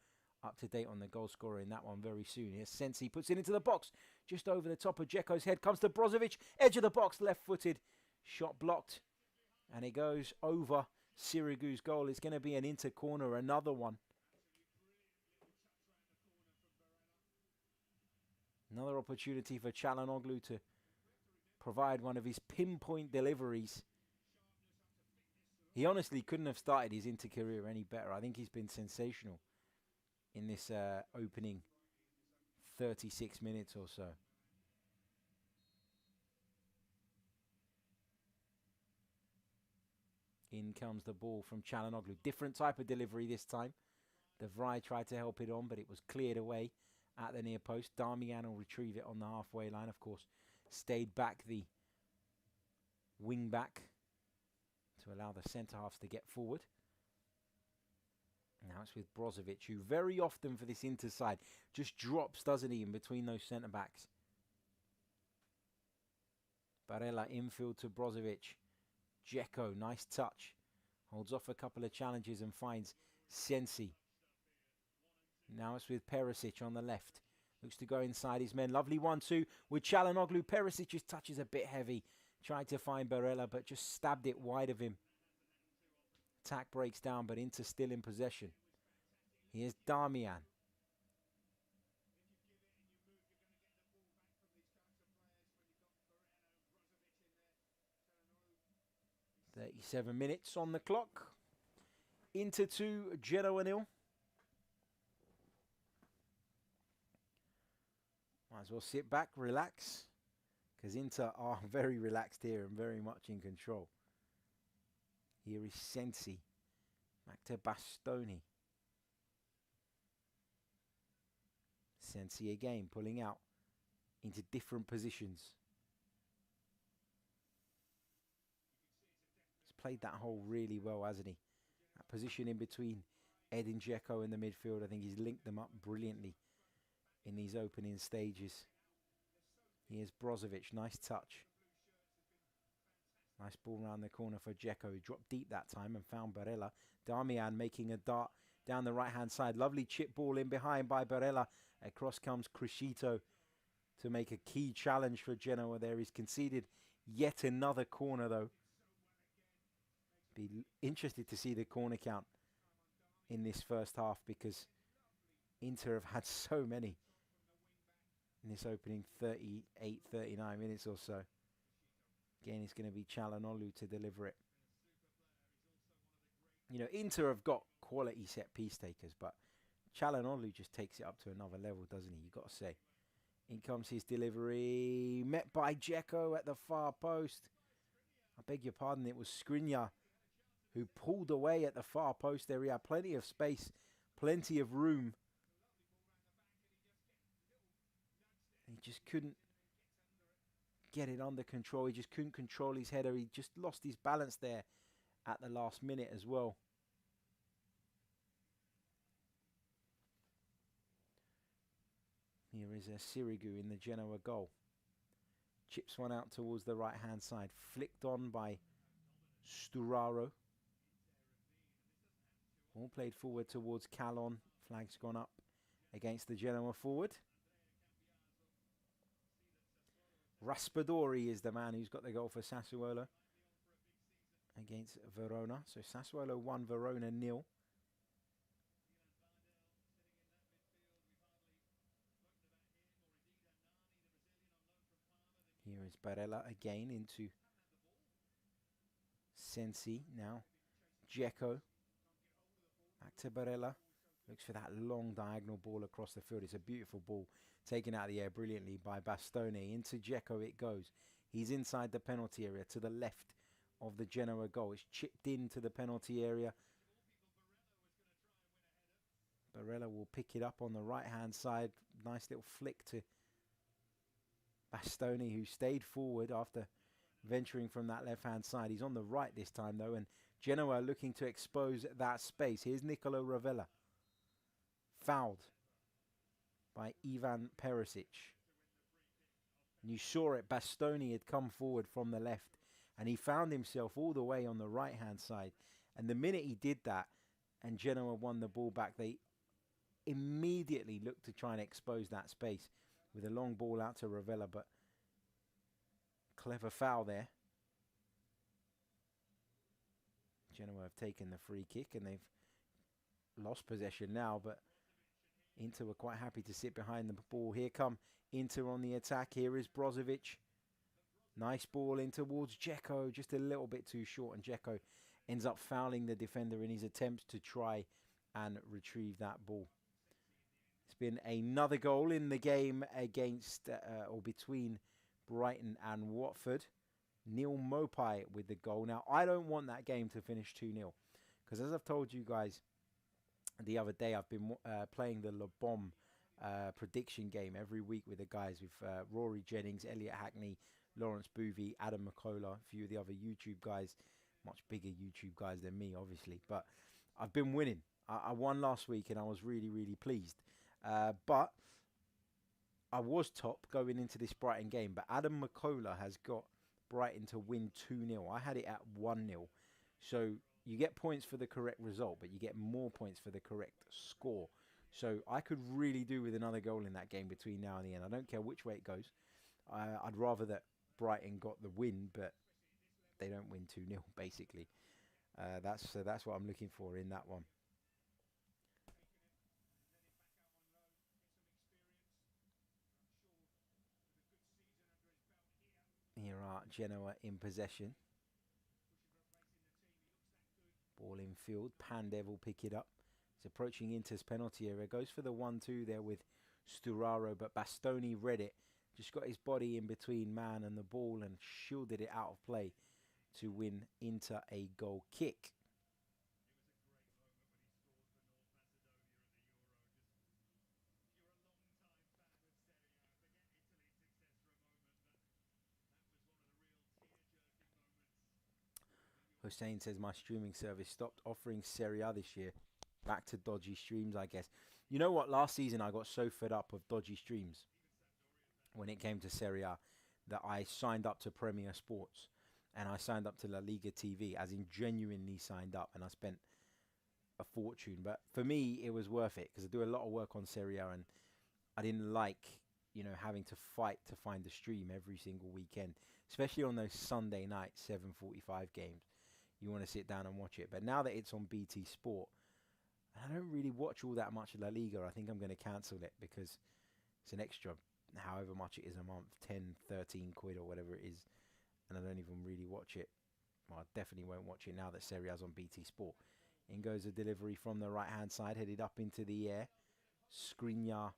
up to date on the goal scorer in that one very soon. Here's Sensi, puts it into the box, just over the top of Dzeko's head. Comes to Brozovic, edge of the box, left-footed, shot blocked, and it goes over Sirigu's goal. It's going to be an Inter corner, another one. Another opportunity for Çalhanoğlu to provide one of his pinpoint deliveries. He honestly couldn't have started his Inter career any better. I think he's been sensational in this opening 36 minutes or so. In comes the ball from Çalhanoğlu. Different type of delivery this time. De Vrij tried to help it on, but it was cleared away at the near post. Darmian will retrieve it on the halfway line, of course. Stayed back the wing back to allow the centre-halves to get forward. Now it's with Brozovic, who very often for this Inter side just drops, doesn't he, in between those centre-backs. Barella infield to Brozovic. Dzeko, nice touch. Holds off a couple of challenges and finds Sensi. Now it's with Perisic on the left. Looks to go inside his men. Lovely 1-2 with Çalhanoğlu. Perisic's touch is a bit heavy. Tried to find Barella, but just stabbed it wide of him. Attack breaks down, but Inter still in possession. Here's Darmian. "37 minutes on the clock. Inter 2, Genoa 0. Might as well sit back, relax, because Inter are very relaxed here and very much in control. Here is Sensi. Back to Bastoni. Sensi again, pulling out into different positions. He's played that hole really well, hasn't he? That position in between Ed and Dzeko in the midfield, I think he's linked them up brilliantly in these opening stages. Here's Brozovic, nice touch. Nice ball round the corner for Dzeko. He dropped deep that time and found Barella. Darmian making a dart down the right-hand side. Lovely chip ball in behind by Barella. Across comes Criscito to make a key challenge for Genoa there. He's conceded yet another corner, though. Be interested to see the corner count in this first half, because Inter have had so many in this opening 38, 39 minutes or so. Again, it's going to be Çalhanoğlu to deliver it. You know, Inter have got quality set-piece takers, but Çalhanoğlu just takes it up to another level, doesn't he? You've got to say. In comes his delivery, met by Dzeko at the far post. I beg your pardon, it was Skriniar who pulled away at the far post there. He had plenty of space, plenty of room. He just couldn't get it under control. He just couldn't control his header. He just lost his balance there at the last minute as well. Here is a Sirigu in the Genoa goal. Chips one out towards the right-hand side. Flicked on by Sturaro. All played forward towards Calon. Flag's gone up against the Genoa forward. Raspadori is the man who's got the goal for Sassuolo against Verona. So Sassuolo 1, Verona 0. Here's Barella again into Sensi now. Dzeko. Back to Barella. Looks for that long diagonal ball across the field. It's a beautiful ball taken out of the air brilliantly by Bastoni. Into Dzeko it goes. He's inside the penalty area to the left of the Genoa goal. It's chipped into the penalty area. Barella will pick it up on the right-hand side. Nice little flick to Bastoni, who stayed forward after venturing from that left-hand side. He's on the right this time, though, and Genoa looking to expose that space. Here's Nicolo Ravella. Fouled by Ivan Perisic. And you saw it, Bastoni had come forward from the left, and he found himself all the way on the right-hand side. And the minute he did that, and Genoa won the ball back, they immediately looked to try and expose that space with a long ball out to Ravella, but clever foul there. Genoa have taken the free kick and they've lost possession now, but Inter were quite happy to sit behind the ball. Here come Inter on the attack. Here is Brozovic. Nice ball in towards Dzeko, just a little bit too short, and Dzeko ends up fouling the defender in his attempts to try and retrieve that ball. It's been another goal in the game against or between Brighton and Watford. Neil Mopai with the goal. Now, I don't want that game to finish 2-0 because, as I've told you guys the other day, I've been playing the Le Bomb prediction game every week with the guys, with Rory Jennings, Elliot Hackney, Lawrence Boovey, Adam McCullough, a few of the other YouTube guys, much bigger YouTube guys than me, obviously. But I've been winning. I won last week and I was really, really pleased. But I was top going into this Brighton game, but Adam McCullough has got Brighton to win 2-0. I had it at 1-0. So you get points for the correct result, but you get more points for the correct score. So I could really do with another goal in that game between now and the end. I don't care which way it goes. I'd rather that Brighton got the win, but they don't win 2-0, basically. That's what I'm looking for in that one. Here are Genoa in possession. Ball in field. Pandev will pick it up. He's approaching Inter's penalty area. Goes for the 1-2 there with Sturaro, but Bastoni read it. Just got his body in between man and the ball and shielded it out of play to win Inter a goal kick. Hussein says my streaming service stopped offering Serie A this year. Back to dodgy streams, I guess. You know what? Last season I got so fed up of dodgy streams when it came to Serie A that I signed up to Premier Sports and I signed up to La Liga TV, as in genuinely signed up, and I spent a fortune. But for me, it was worth it because I do a lot of work on Serie A and I didn't like, you know, having to fight to find the stream every single weekend, especially on those Sunday night 7:45 games. You want to sit down and watch it. But now that it's on BT Sport, I don't really watch all that much of La Liga. I think I'm going to cancel it because it's an extra, however much it is a month, 10, 13 quid or whatever it is. And I don't even really watch it. Well, I definitely won't watch it now that Serie A's on BT Sport. In goes a delivery from the right-hand side, headed up into the air. Skriniar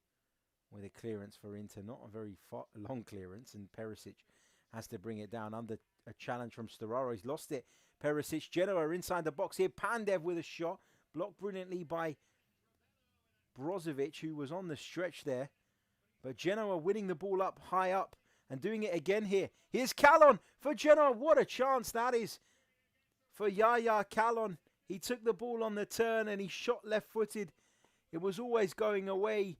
with a clearance for Inter. Not a very long clearance, and Perisic has to bring it down under a challenge from Sturaro. He's lost it. Perisic, Genoa inside the box here. Pandev with a shot. Blocked brilliantly by Brozovic, who was on the stretch there. But Genoa winning the ball up, high up, and doing it again here. Here's Callon for Genoa. What a chance that is for Yaya Callon. He took the ball on the turn and he shot left-footed. It was always going away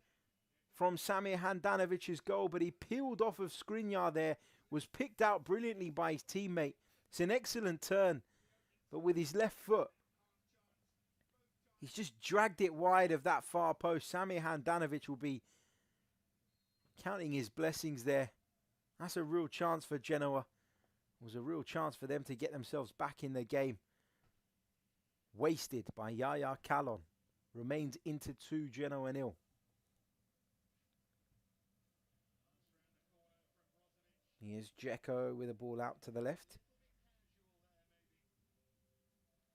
from Samir Handanovic's goal, but he peeled off of Skriniar there. Was picked out brilliantly by his teammate. It's an excellent turn, but with his left foot, he's just dragged it wide of that far post. Samir Handanovic will be counting his blessings there. That's a real chance for Genoa. It was a real chance for them to get themselves back in the game. Wasted by Yaya Callon. Remains Inter 2, Genoa 0. Here's Dzeko with a ball out to the left.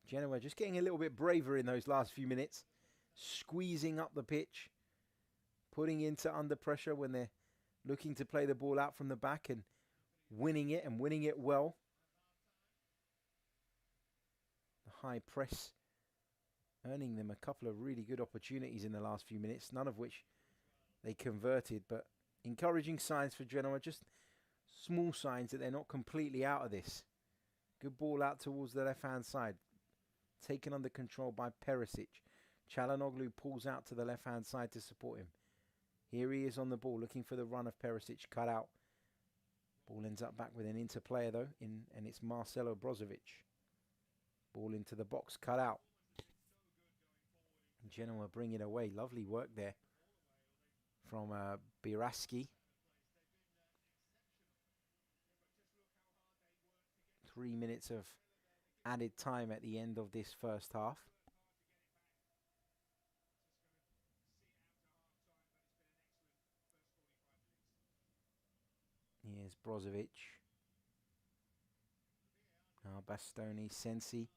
Genoa just getting a little bit braver in those last few minutes. Squeezing up the pitch. Putting Inter under pressure when they're looking to play the ball out from the back and winning it well. The high press earning them a couple of really good opportunities in the last few minutes, none of which they converted, but encouraging signs for Genoa, just small signs that they're not completely out of this. Good ball out towards the left-hand side, taken under control by Perisic. Çalhanoğlu pulls out to the left-hand side to support him. Here he is on the ball, looking for the run of Perisic, cut out. Ball ends up back with an Inter player though, and it's Marcelo Brozovic. Ball into the box, cut out. Genoa bring it away. Lovely work there from Biraski. 3 minutes of added time at the end of this first half. Here's Brozovic. Now Bastoni, Sensi.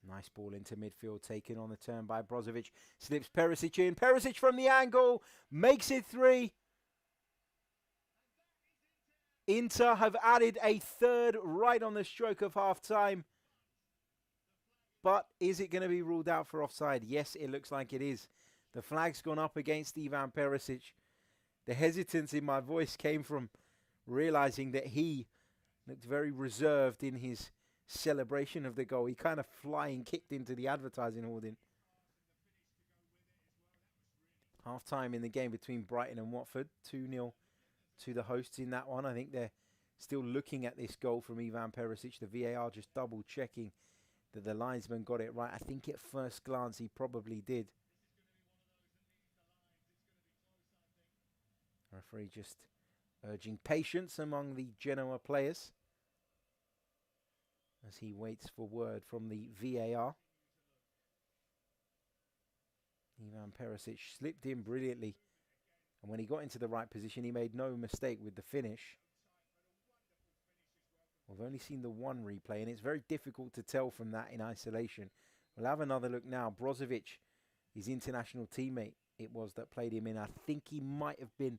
Nice ball into midfield, taken on the turn by Brozovic. Slips Perisic in. Perisic from the angle. Makes it 3. Inter have added a third right on the stroke of half-time. But is it going to be ruled out for offside? Yes, it looks like it is. The flag's gone up against Ivan Perisic. The hesitance in my voice came from realizing that he looked very reserved in his celebration of the goal. He kind of flying kicked into the advertising hoarding. Half time in the game between Brighton and Watford. 2-0 to the hosts in that one. I think they're still looking at this goal from Ivan Perisic. The VAR just double checking that the linesman got it right. I think at first glance he probably did. Referee just urging patience among the Genoa players as he waits for word from the VAR. Ivan Perisic slipped in brilliantly, and when he got into the right position, he made no mistake with the finish. We've only seen the one replay, and it's very difficult to tell from that in isolation. We'll have another look now. Brozovic, his international teammate, it was that played him in. I think he might have been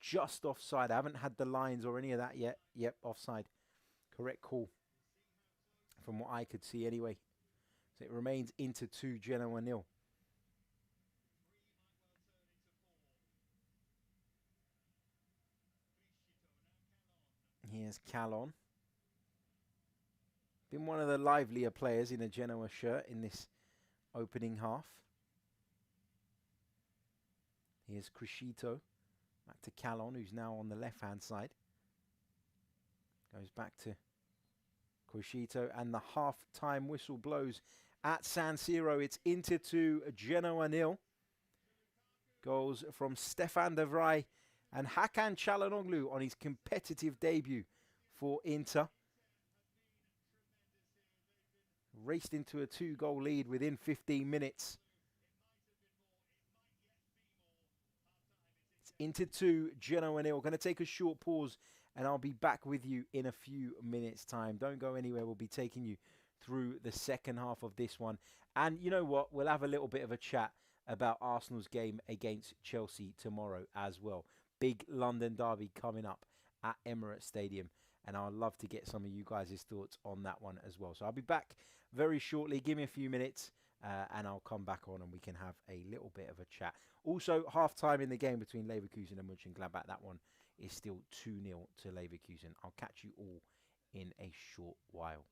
just offside. I haven't had the lines or any of that yet. Yep, offside. Correct call from what I could see anyway. So it remains Inter 2, Genoa 0. Here's Calon. Been one of the livelier players in a Genoa shirt in this opening half. Here's Crescito. Back to Calon, who's now on the left-hand side. Goes back to Crescito, and the half-time whistle blows at San Siro. It's Inter 2, Genoa 0. Goals from Stefan de Vrij and Hakan Çalhanoğlu on his competitive debut for Inter. Raced into a 2-goal lead within 15 minutes. It's Inter 2, Genoa 0. Going to take a short pause, and I'll be back with you in a few minutes' time. Don't go anywhere. We'll be taking you through the second half of this one. And you know what? We'll have a little bit of a chat about Arsenal's game against Chelsea tomorrow as well. Big London derby coming up at Emirates Stadium, and I'd love to get some of you guys' thoughts on that one as well. So I'll be back very shortly. Give me a few minutes, and I'll come back on and we can have a little bit of a chat. Also, half-time in the game between Leverkusen and Monchengladbach. That one is still 2-0 to Leverkusen. I'll catch you all in a short while.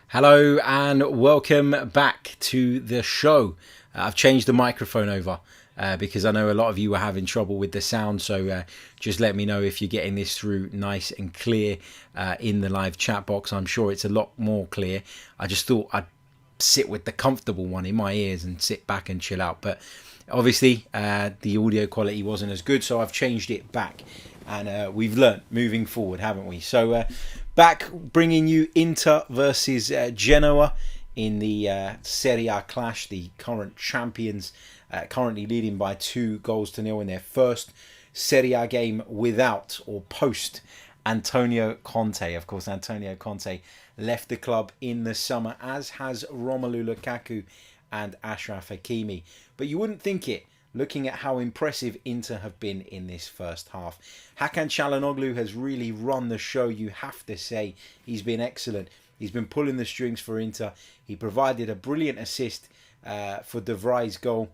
Hello and welcome back to the show. I've changed the microphone over because I know a lot of you were having trouble with the sound, so just let me know if you're getting this through nice and clear in the live chat box. I'm sure it's a lot more clear. I just thought I'd sit with the comfortable one in my ears and sit back and chill out, but obviously the audio quality wasn't as good, so I've changed it back, and we've learnt moving forward, haven't we? So back bringing you Inter versus Genoa in the Serie A clash. The current champions currently leading by 2-0 in their first Serie A game without or post Antonio Conte. Of course, Antonio Conte left the club in the summer, as has Romelu Lukaku and Achraf Hakimi. But you wouldn't think it, looking at how impressive Inter have been in this first half. Hakan Çalhanoğlu has really run the show, you have to say. He's been excellent. He's been pulling the strings for Inter. He provided a brilliant assist for De Vrij's goal.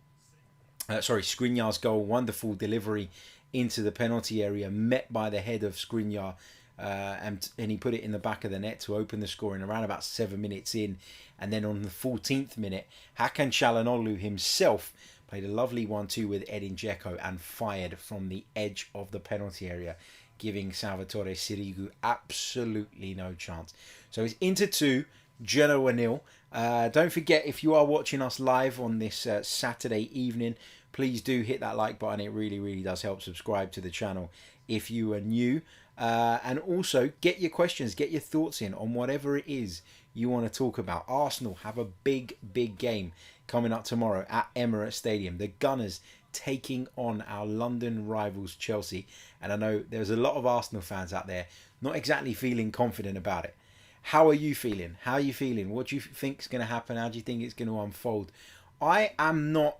Skriniar's goal. Wonderful delivery into the penalty area, met by the head of Skriniar. And he put it in the back of the net to open the scoring around about 7 minutes in. And then on the 14th minute, Hakan Çalhanoğlu himself played a lovely 1-2 with Edin Dzeko and fired from the edge of the penalty area, giving Salvatore Sirigu absolutely no chance. So it's Inter 2, Genoa 0. Don't forget, if you are watching us live on this Saturday evening, please do hit that like button. It really, really does help. Subscribe to the channel if you are new. And also, get your questions, get your thoughts in on whatever it is you want to talk about. Arsenal have a big, big game coming up tomorrow at Emirates Stadium. The Gunners taking on our London rivals Chelsea. And I know there's a lot of Arsenal fans out there not exactly feeling confident about it. How are you feeling? How are you feeling? What do you think is going to happen? How do you think it's going to unfold? I am not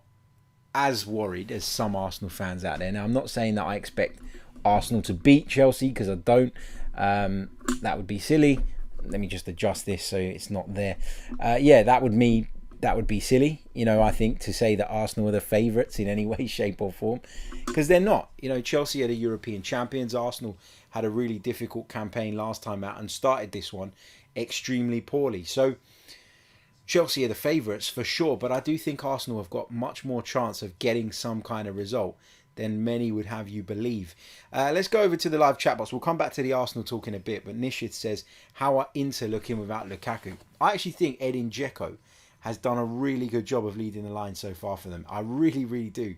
as worried as some Arsenal fans out there. Now, I'm not saying that I expect Arsenal to beat Chelsea, because I don't. That would be silly. Let me just adjust this so it's not there. That would be silly, I think, to say that Arsenal are the favourites in any way, shape or form, because they're not. Chelsea are the European champions. Arsenal had a really difficult campaign last time out and started this one extremely poorly. So Chelsea are the favourites for sure, but I do think Arsenal have got much more chance of getting some kind of result than many would have you believe. Let's go over to the live chat box. We'll come back to the Arsenal talk in a bit, but Nishit says, how are Inter looking without Lukaku? I actually think Edin Dzeko has done a really good job of leading the line so far for them. I really, really do.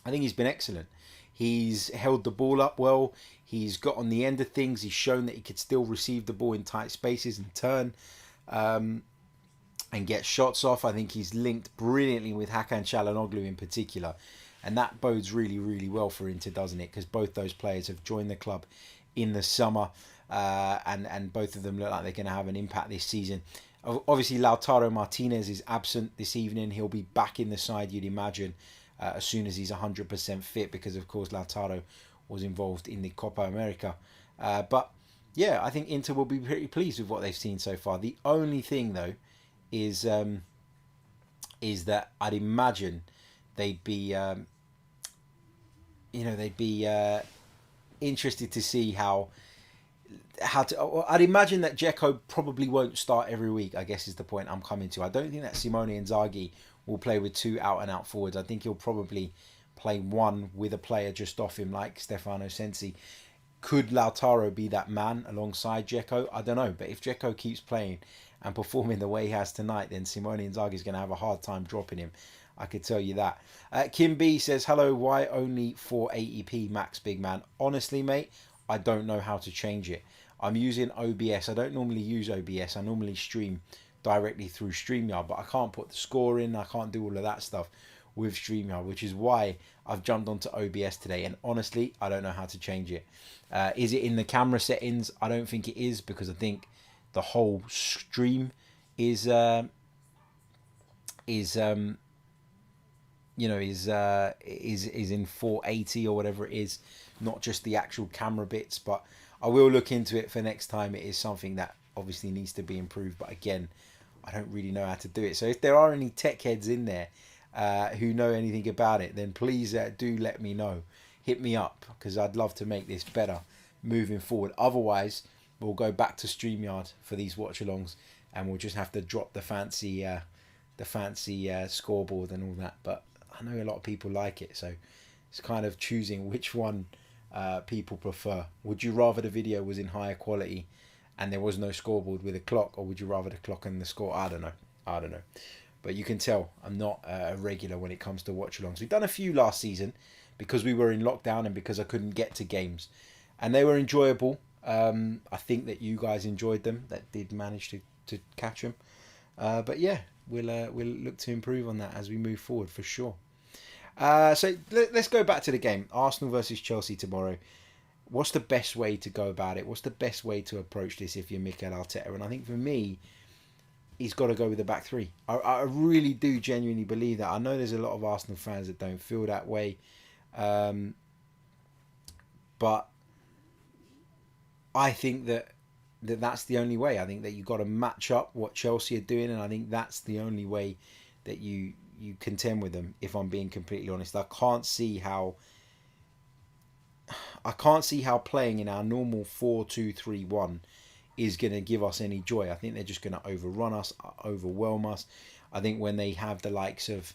I think he's been excellent. He's held the ball up well. He's got on the end of things. He's shown that he could still receive the ball in tight spaces and turn and get shots off. I think he's linked brilliantly with Hakan Çalhanoğlu in particular. And that bodes really, really well for Inter, doesn't it? Because both those players have joined the club in the summer. And both of them look like they're going to have an impact this season. Obviously, Lautaro Martinez is absent this evening. He'll be back in the side, you'd imagine, as soon as he's 100% fit, because, of course, Lautaro was involved in the Copa America. But, yeah, I think Inter will be pretty pleased with what they've seen so far. The only thing, though, is that I'd imagine they'd be, interested to see how to. I'd imagine that Dzeko probably won't start every week, I guess is the point I'm coming to. I don't think that Simone Inzaghi will play with 2 out-and-out forwards. I think he'll probably play one with a player just off him, like Stefano Sensi. Could Lautaro be that man alongside Dzeko? I don't know. But if Dzeko keeps playing and performing the way he has tonight, then Simone Inzaghi is going to have a hard time dropping him. I could tell you that. Kim B says, hello, why only 480p max, big man? Honestly, mate, I don't know how to change it. I'm using OBS. I don't normally use OBS. I normally stream directly through StreamYard, but I can't put the score in. I can't do all of that stuff with StreamYard, which is why I've jumped onto OBS today. And honestly, I don't know how to change it. Is it in the camera settings? I don't think it is, because I think the whole stream is in 480 or whatever it is, not just the actual camera bits. But I will look into it for next time. It is something that obviously needs to be improved, but again, I don't really know how to do it. So if there are any tech heads in there who know anything about it, then please do let me know. Hit me up, because I'd love to make this better moving forward. Otherwise, we'll go back to StreamYard for these watch-alongs and we'll just have to drop the fancy scoreboard and all that. But I know a lot of people like it, so it's kind of choosing which one people prefer. Would you rather the video was in higher quality and there was no scoreboard with a clock, or would you rather the clock and the score? I don't know. But you can tell I'm not a regular when it comes to watch-alongs. We've done a few last season because we were in lockdown and because I couldn't get to games. And they were enjoyable. I think that you guys enjoyed them, that did manage to catch them. But yeah, we'll look to improve on that as we move forward for sure. So let's go back to the game. Arsenal versus Chelsea tomorrow. What's the best way to go about it? What's the best way to approach this if you're Mikel Arteta? And I think for me, he's got to go with the back three. I really do genuinely believe that. I know there's a lot of Arsenal fans that don't feel that way. But I think that's the only way. I think that you've got to match up what Chelsea are doing, and I think that's the only way that you contend with them, if I'm being completely honest. I can't see how playing in our normal 4-2-3-1 is going to give us any joy. I think they're just going to overrun us, overwhelm us. I think when they have the likes of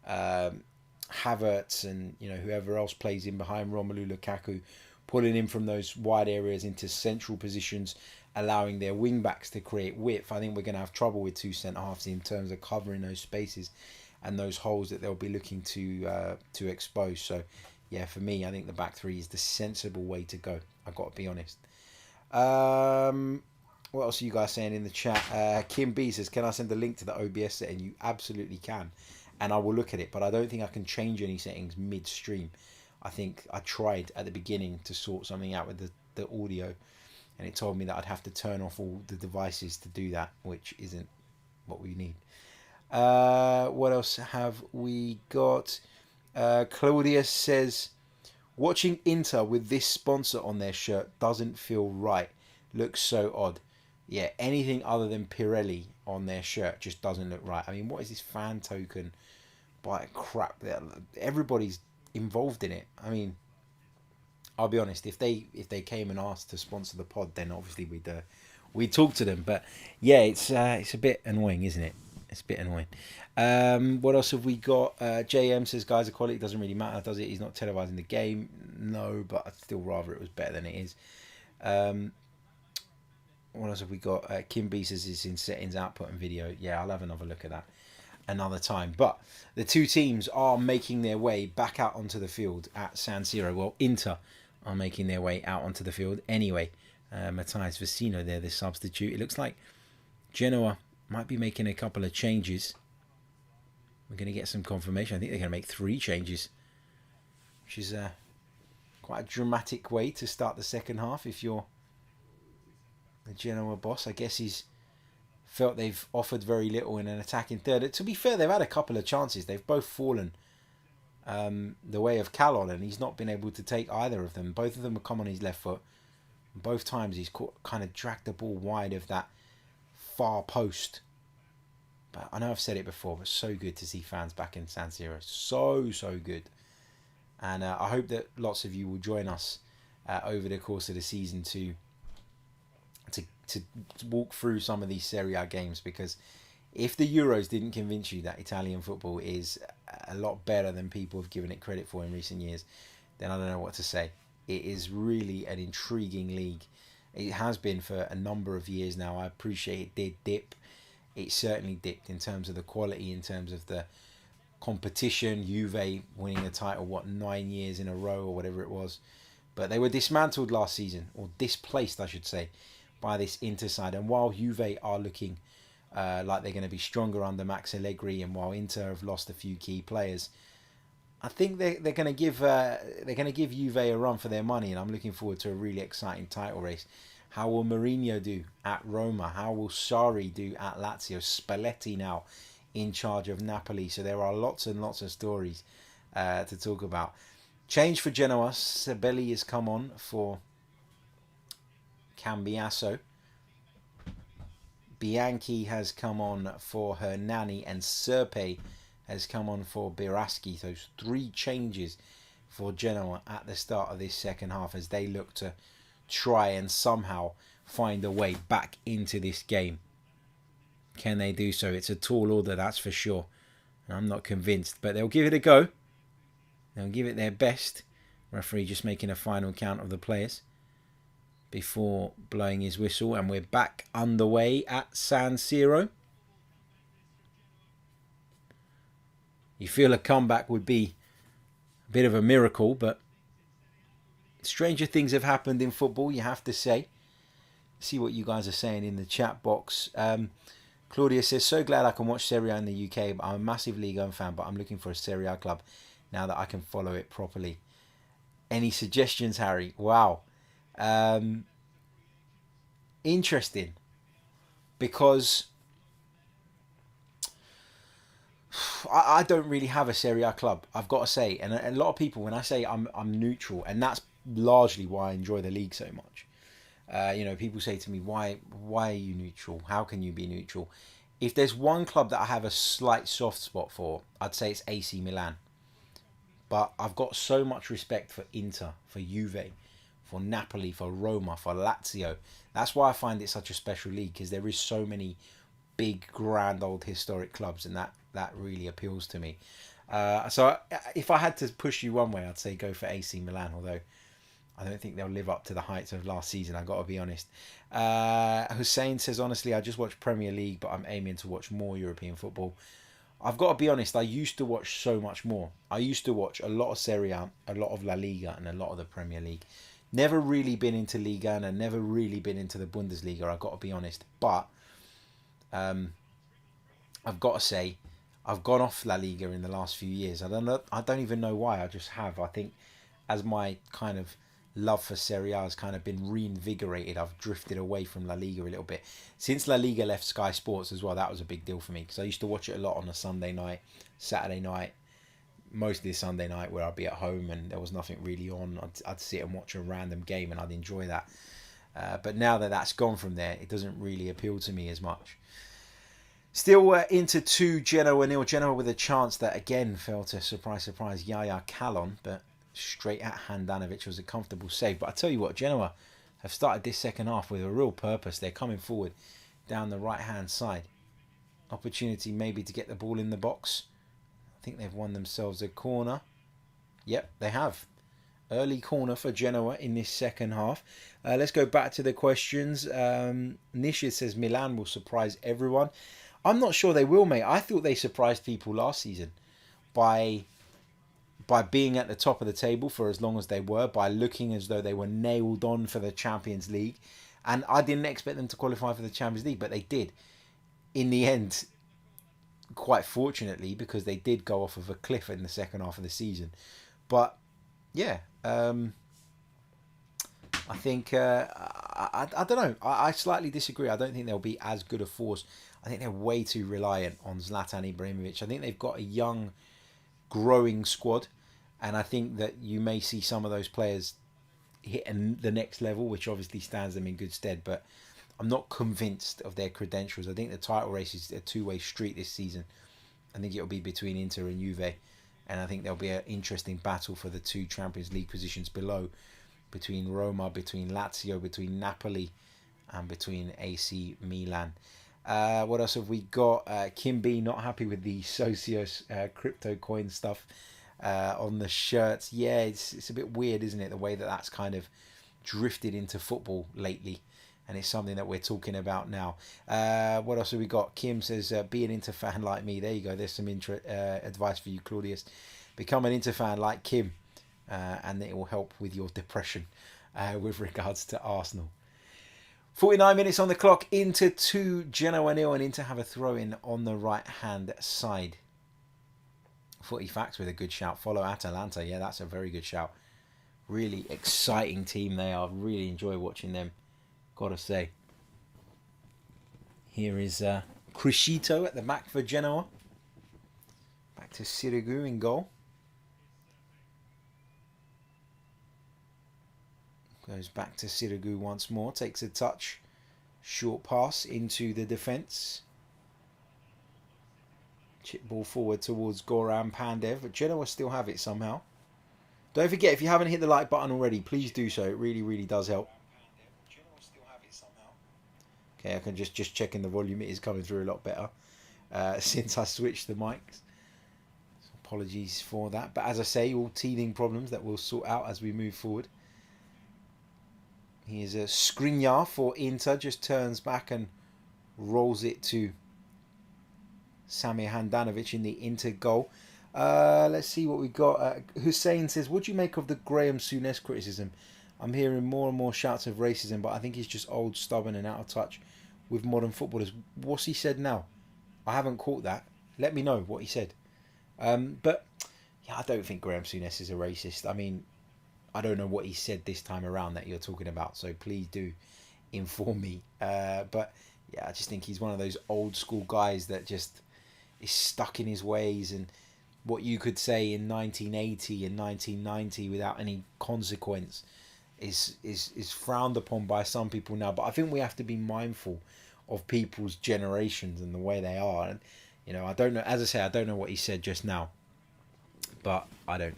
Havertz and whoever else plays in behind Romelu Lukaku, pulling in from those wide areas into central positions, allowing their wing backs to create width, I think we're going to have trouble with two centre halves in terms of covering those spaces and those holes that they'll be looking to expose. So yeah, for me, I think the back three is the sensible way to go. I've got to be honest. What else are you guys saying in the chat? Kim B says, can I send a link to the OBS setting? You absolutely can, and I will look at it, but I don't think I can change any settings midstream. I think I tried at the beginning to sort something out with the audio, and it told me that I'd have to turn off all the devices to do that, which isn't what we need. What else have we got? Claudia says, watching Inter with this sponsor on their shirt doesn't feel right. Looks so odd. Yeah, anything other than Pirelli on their shirt just doesn't look right. I mean, what is this fan token by crap? Everybody's involved in it. I mean, I'll be honest, if they came and asked to sponsor the pod, then obviously we'd talk to them. But yeah, it's a bit annoying, isn't it? It's a bit annoying. What else have we got? JM says, guys, the quality doesn't really matter, does it? He's not televising the game. No, but I'd still rather it was better than it is. What else have we got? Kim B says it's in settings, output and video. Yeah, I'll have another look at that another time. But the two teams are making their way back out onto the field at San Siro. Well, Inter are making their way out onto the field anyway. Matthias Vecino there, the substitute. It looks like Genoa might be making a couple of changes. We're going to get some confirmation. I think they're going to make 3 changes, which is quite a dramatic way to start the second half if you're the Genoa boss. I guess he's felt they've offered very little in an attacking third. To be fair, they've had a couple of chances. They've both fallen the way of Callon, and he's not been able to take either of them. Both of them have come on his left foot. Both times he's kind of dragged the ball wide of that far post. But I know I've said it before, but so good to see fans back in San Siro. So good. And I hope that lots of you will join us over the course of the season to walk through some of these Serie A games, because if the Euros didn't convince you that Italian football is a lot better than people have given it credit for in recent years, then I don't know what to say. It is really an intriguing league. It has been for a number of years now. I appreciate it did dip. It certainly dipped in terms of the quality, in terms of the competition. Juve winning the title, 9 years in a row or whatever it was. But they were dismantled last season, or displaced, I should say, by this Inter side. And while Juve are looking like they're going to be stronger under Max Allegri, and while Inter have lost a few key players, I think they're going to give Juve a run for their money, and I'm looking forward to a really exciting title race. How will Mourinho do at Roma? How will Sarri do at Lazio? Spalletti now in charge of Napoli. So there are lots and lots of stories to talk about. Change for Genoa. Sabelli has come on for Cambiaso. Bianchi has come on for Hernani, and Serpe has come on for Biraski. Those 3 changes for Genoa at the start of this second half as they look to try and somehow find a way back into this game. Can they do so? It's a tall order, that's for sure. I'm not convinced, but they'll give it a go. They'll give it their best. Referee just making a final count of the players before blowing his whistle, and we're back underway at San Siro. You feel a comeback would be a bit of a miracle, but stranger things have happened in football, you have to say. See what you guys are saying in the chat box. Claudia says, so glad I can watch Serie A in the UK, but I'm a massive Ligue 1 fan, but I'm looking for a Serie A club now that I can follow it properly. Any suggestions, Harry? Wow. Interesting. Because I don't really have a Serie A club, I've got to say. And a lot of people, when I say I'm neutral, and that's largely why I enjoy the league so much. People say to me, why are you neutral? How can you be neutral? If there's one club that I have a slight soft spot for, I'd say it's AC Milan. But I've got so much respect for Inter, for Juve, for Napoli, for Roma, for Lazio. That's why I find it such a special league, because there is so many big, grand, old historic clubs, and that really appeals to me. So if I had to push you one way, I'd say go for AC Milan, although I don't think they'll live up to the heights of last season, I've got to be honest. Hussein says, honestly, I just watch Premier League, but I'm aiming to watch more European football. I've got to be honest, I used to watch so much more. I used to watch a lot of Serie A, a lot of La Liga, and a lot of the Premier League. Never really been into Liga, and I've never really been into the Bundesliga, I've got to be honest. But I've got to say, I've gone off La Liga in the last few years. I don't even know why, I just have. I think as my kind of love for Serie A has kind of been reinvigorated, I've drifted away from La Liga a little bit. Since La Liga left Sky Sports as well, that was a big deal for me, because I used to watch it a lot on a Sunday night, Saturday night, mostly Sunday night, where I'd be at home and there was nothing really on. I'd sit and watch a random game and I'd enjoy that. But now that that's gone from there, it doesn't really appeal to me as much. Still into 2, Genoa 0. Genoa with a chance that again fell to, surprise, Yaya Kallon, but straight at Handanovic was a comfortable save. But I tell you what, Genoa have started this second half with a real purpose. They're coming forward down the right-hand side. Opportunity maybe to get the ball in the box. I think they've won themselves a corner. Yep, they have. Early corner for Genoa in this second half. Let's go back to the questions. Nisha says Milan will surprise everyone. I'm not sure they will, mate. I thought they surprised people last season by being at the top of the table for as long as they were, by looking as though they were nailed on for the Champions League. And I didn't expect them to qualify for the Champions League, but they did. In the end, quite fortunately, because they did go off of a cliff in the second half of the season. But, yeah, I think, I don't know. I slightly disagree. I don't think they'll be as good a force. I think they're way too reliant on Zlatan Ibrahimovic. I think they've got a young, growing squad, and I think that you may see some of those players hit the next level, which obviously stands them in good stead, but I'm not convinced of their credentials. I think the title race is a two-way street this season. I think it'll be between Inter and Juve, and I think there'll be an interesting battle for the 2 Champions League positions below, between Roma, between Lazio, between Napoli, and between AC Milan. What else have we got? Kim B not happy with the Socios crypto coin stuff on the shirts. Yeah, it's a bit weird, isn't it? The way that that's kind of drifted into football lately, and it's something that we're talking about now. What else have we got? Kim says, be an Inter fan like me. There you go. There's some advice for you, Claudius. Become an Inter fan like Kim, and it will help with your depression with regards to Arsenal. 49 minutes on the clock, into 2, Genoa 0, and Inter have a throw-in on the right-hand side. Footy Facts with a good shout. Follow Atalanta. Yeah, that's a very good shout. Really exciting team they are. Really enjoy watching them, gotta say. Here is Crescito at the back for Genoa. Back to Sirigu in goal. Goes back to Sirigu once more. Takes a touch. Short pass into the defence. Chip ball forward towards Goran Pandev. But Genoa still have it somehow. Don't forget, if you haven't hit the like button already, please do so. It really, really does help. Okay, I can just checking the volume. It is coming through a lot better since I switched the mics. So apologies for that. But as I say, all teething problems that we'll sort out as we move forward. Here's a Skriniar for Inter. Just turns back and rolls it to Samir Handanovic in the Inter goal. Let's see what we got. Hussein says, what do you make of the Graham Souness criticism? I'm hearing more and more shouts of racism, but I think he's just old, stubborn and out of touch with modern footballers. What's he said now? I haven't caught that. Let me know what he said. But yeah, I don't think Graham Souness is a racist. I mean, I don't know what he said this time around that you're talking about, so please do inform me. But yeah, I just think he's one of those old school guys that just is stuck in his ways, and what you could say in 1980 and 1990 without any consequence is frowned upon by some people now. But I think we have to be mindful of people's generations and the way they are. And you know, I don't know. As I say, I don't know what he said just now, but I don't.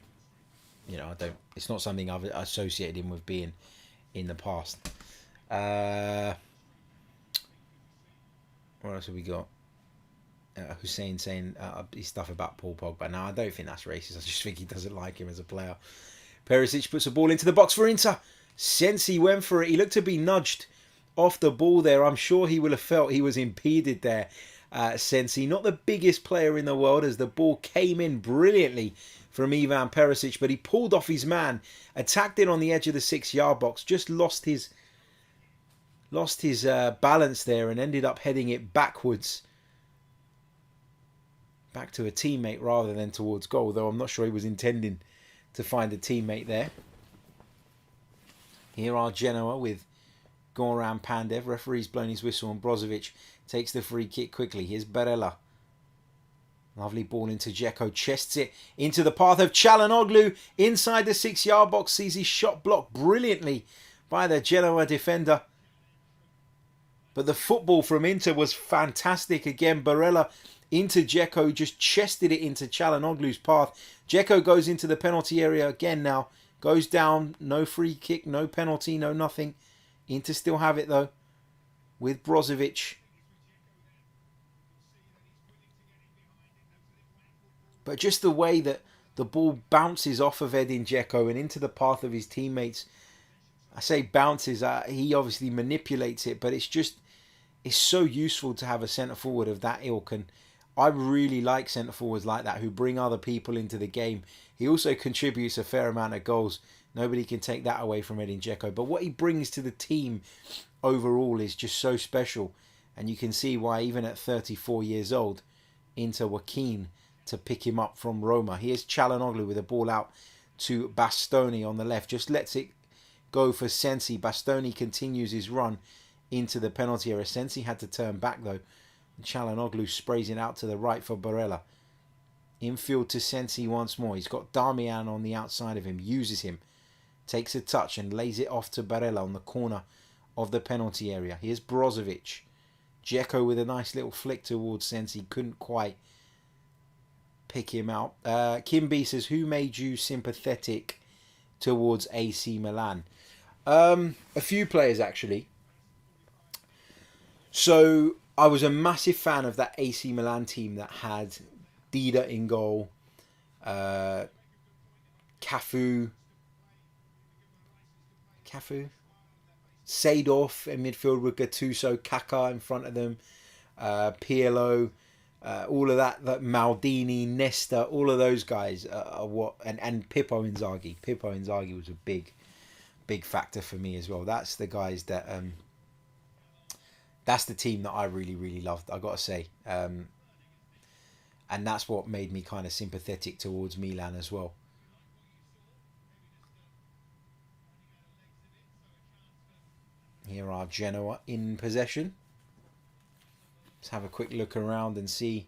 You know, I don't. It's not something I've associated him with being in the past. What else have we got? Hussein saying his stuff about Paul Pogba. Now, I don't think that's racist. I just think he doesn't like him as a player. Perisic puts a ball into the box for Inter. Sensi went for it. He looked to be nudged off the ball there. I'm sure he will have felt he was impeded there. Sensi, not the biggest player in the world, as the ball came in brilliantly from Ivan Perisic, but he pulled off his man, attacked it on the edge of the 6-yard box, just lost his balance there and ended up heading it backwards. Back to a teammate rather than towards goal, though I'm not sure he was intending to find a teammate there. Here are Genoa with Goran Pandev. Referee's blown his whistle and Brozovic takes the free kick quickly. Here's Barella. Lovely ball into Dzeko. Chests it into the path of Çalhanoğlu. Inside the 6-yard box. Sees his shot blocked brilliantly by the Genoa defender. But the football from Inter was fantastic. Again, Barella into Dzeko. Just chested it into Çalhanoğlu's path. Dzeko goes into the penalty area again now. Goes down. No free kick. No penalty. No nothing. Inter still have it though. With Brozovic. But just the way that the ball bounces off of Edin Dzeko and into the path of his teammates. I say bounces, he obviously manipulates it, but it's so useful to have a centre forward of that ilk. And I really like centre forwards like that who bring other people into the game. He also contributes a fair amount of goals. Nobody can take that away from Edin Dzeko. But what he brings to the team overall is just so special. And you can see why even at 34 years old, Inter were keen to pick him up from Roma. Here's Çalhanoğlu with a ball out to Bastoni on the left. Just lets it go for Sensi. Bastoni continues his run into the penalty area. Sensi had to turn back though. Çalhanoğlu sprays it out to the right for Barella. Infield to Sensi once more. He's got Darmian on the outside of him. Uses him. Takes a touch and lays it off to Barella on the corner of the penalty area. Here's Brozovic. Dzeko with a nice little flick towards Sensi. Couldn't quite pick him out. Kim B says, who made you sympathetic towards AC Milan? A few players actually. So I was a massive fan of that AC Milan team that had Dida in goal, Cafu, Seedorf in midfield with Gattuso, Kaká in front of them, Pirlo, all of that Maldini, Nesta, all of those guys are what, and Pippo Inzaghi. Pippo Inzaghi was a big factor for me as well. That's the guys that that's the team that I really loved, I gotta say, and that's what made me kind of sympathetic towards Milan as well. Here are Genoa in possession. Let's have a quick look around and see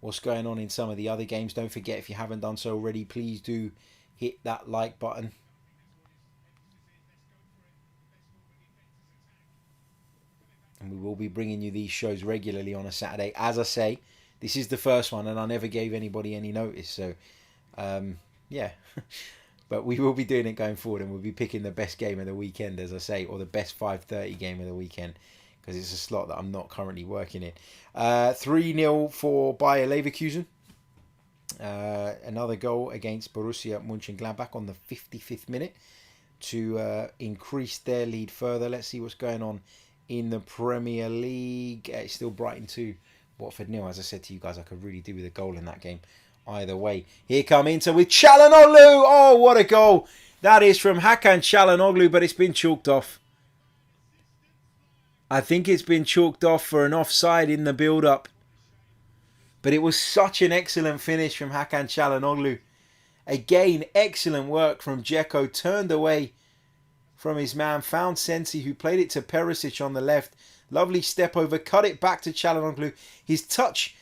what's going on in some of the other games. Don't forget, if you haven't done so already, please do hit that like button. And we will be bringing you these shows regularly on a Saturday. As I say, this is the first one and I never gave anybody any notice. So, yeah. But we will be doing it going forward, and we'll be picking the best game of the weekend, as I say, or the best 5:30 game of the weekend, because it's a slot that I'm not currently working in. 3-0 for Bayer Leverkusen. Another goal against Borussia Monchengladbach on the 55th minute to increase their lead further. Let's see what's going on in the Premier League. It's still Brighton 2, Watford 0. As I said to you guys, I could really do with a goal in that game either way. Here come Inter with Çalhanoğlu. Oh, what a goal. That is from Hakan Çalhanoğlu, but it's been chalked off. I think it's been chalked off for an offside in the build-up. But it was such an excellent finish from Hakan Çalhanoğlu. Again, excellent work from Dzeko. Turned away from his man. Found Sensi, who played it to Perisic on the left. Lovely step over. Cut it back to Çalhanoğlu. His touch,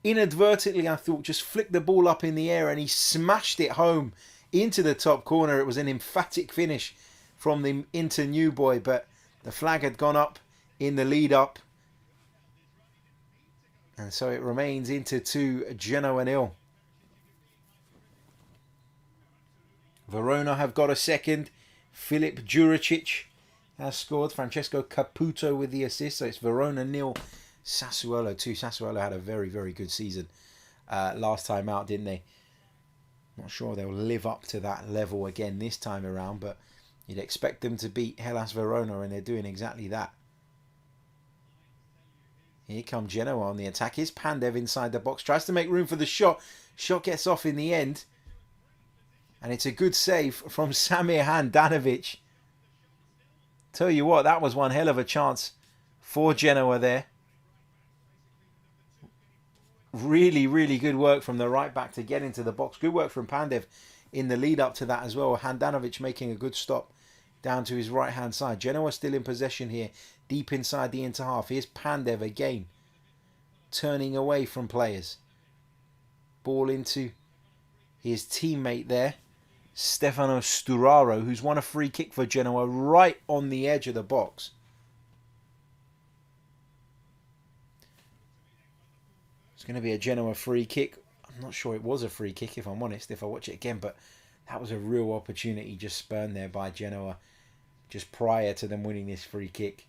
inadvertently, I thought, just flicked the ball up in the air. And he smashed it home into the top corner. It was an emphatic finish from the Inter new boy. But the flag had gone up in the lead up. And so it remains Inter 2, Genoa 0. Verona have got a second. Filip Juricic has scored. Francesco Caputo with the assist. So it's Verona 0, Sassuolo 2. Sassuolo had a very, very good season last time out, didn't they? Not sure they'll live up to that level again this time around, but you'd expect them to beat Hellas Verona, and they're doing exactly that. Here come Genoa on the attack. Here's Pandev inside the box. Tries to make room for the shot. Shot gets off in the end. And it's a good save from Samir Handanovic. Tell you what, that was one hell of a chance for Genoa there. Really, really good work from the right back to get into the box. Good work from Pandev in the lead up to that as well. Handanovic making a good stop down to his right hand side. Genoa still in possession here, deep inside the Inter half. Here's Pandev again, turning away from players. Ball into his teammate there, Stefano Sturaro, who's won a free kick for Genoa right on the edge of the box. It's going to be a Genoa free kick. I'm not sure it was a free kick, if I'm honest, if I watch it again, but that was a real opportunity just spurned there by Genoa just prior to them winning this free kick.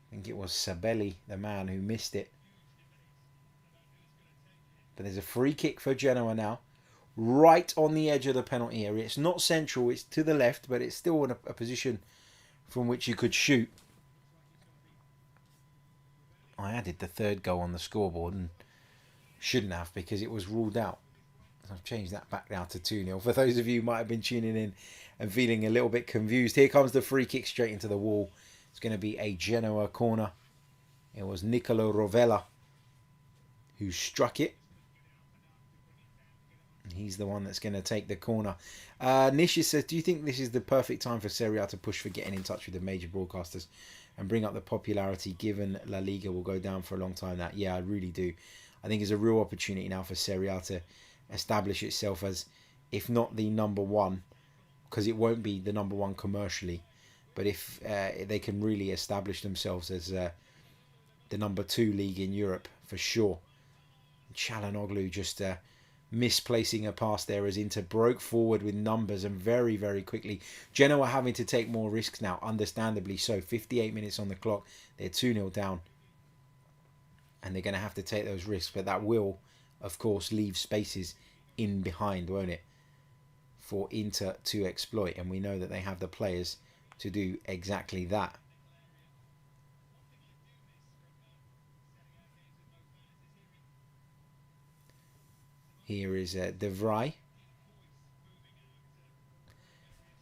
I think it was Sabelli, the man who missed it. But there's a free kick for Genoa now, right on the edge of the penalty area. It's not central, it's to the left, but it's still in a position from which you could shoot. I added the third goal on the scoreboard and shouldn't have, because it was ruled out. I've changed that back now to 2-0. For those of you who might have been tuning in and feeling a little bit confused, here comes the free kick straight into the wall. It's going to be a Genoa corner. It was Nicolo Rovella who struck it. He's the one that's going to take the corner. Nishis says, do you think this is the perfect time for Serie A to push for getting in touch with the major broadcasters and bring up the popularity, given La Liga will go down for a long time now? Yeah, I really do. I think it's a real opportunity now for Serie A to establish itself as, if not the number one, because it won't be the number one commercially, but if they can really establish themselves as the number 2 league in Europe for sure. Çalhanoğlu just misplacing a pass there as Inter broke forward with numbers, and very, very quickly Genoa having to take more risks now, understandably so. 58 minutes on the clock, they're 2-0 down, and they're going to have to take those risks, but that will of course leave spaces in behind, won't it, for Inter to exploit, and we know that they have the players to do exactly that. Here is De Vrij.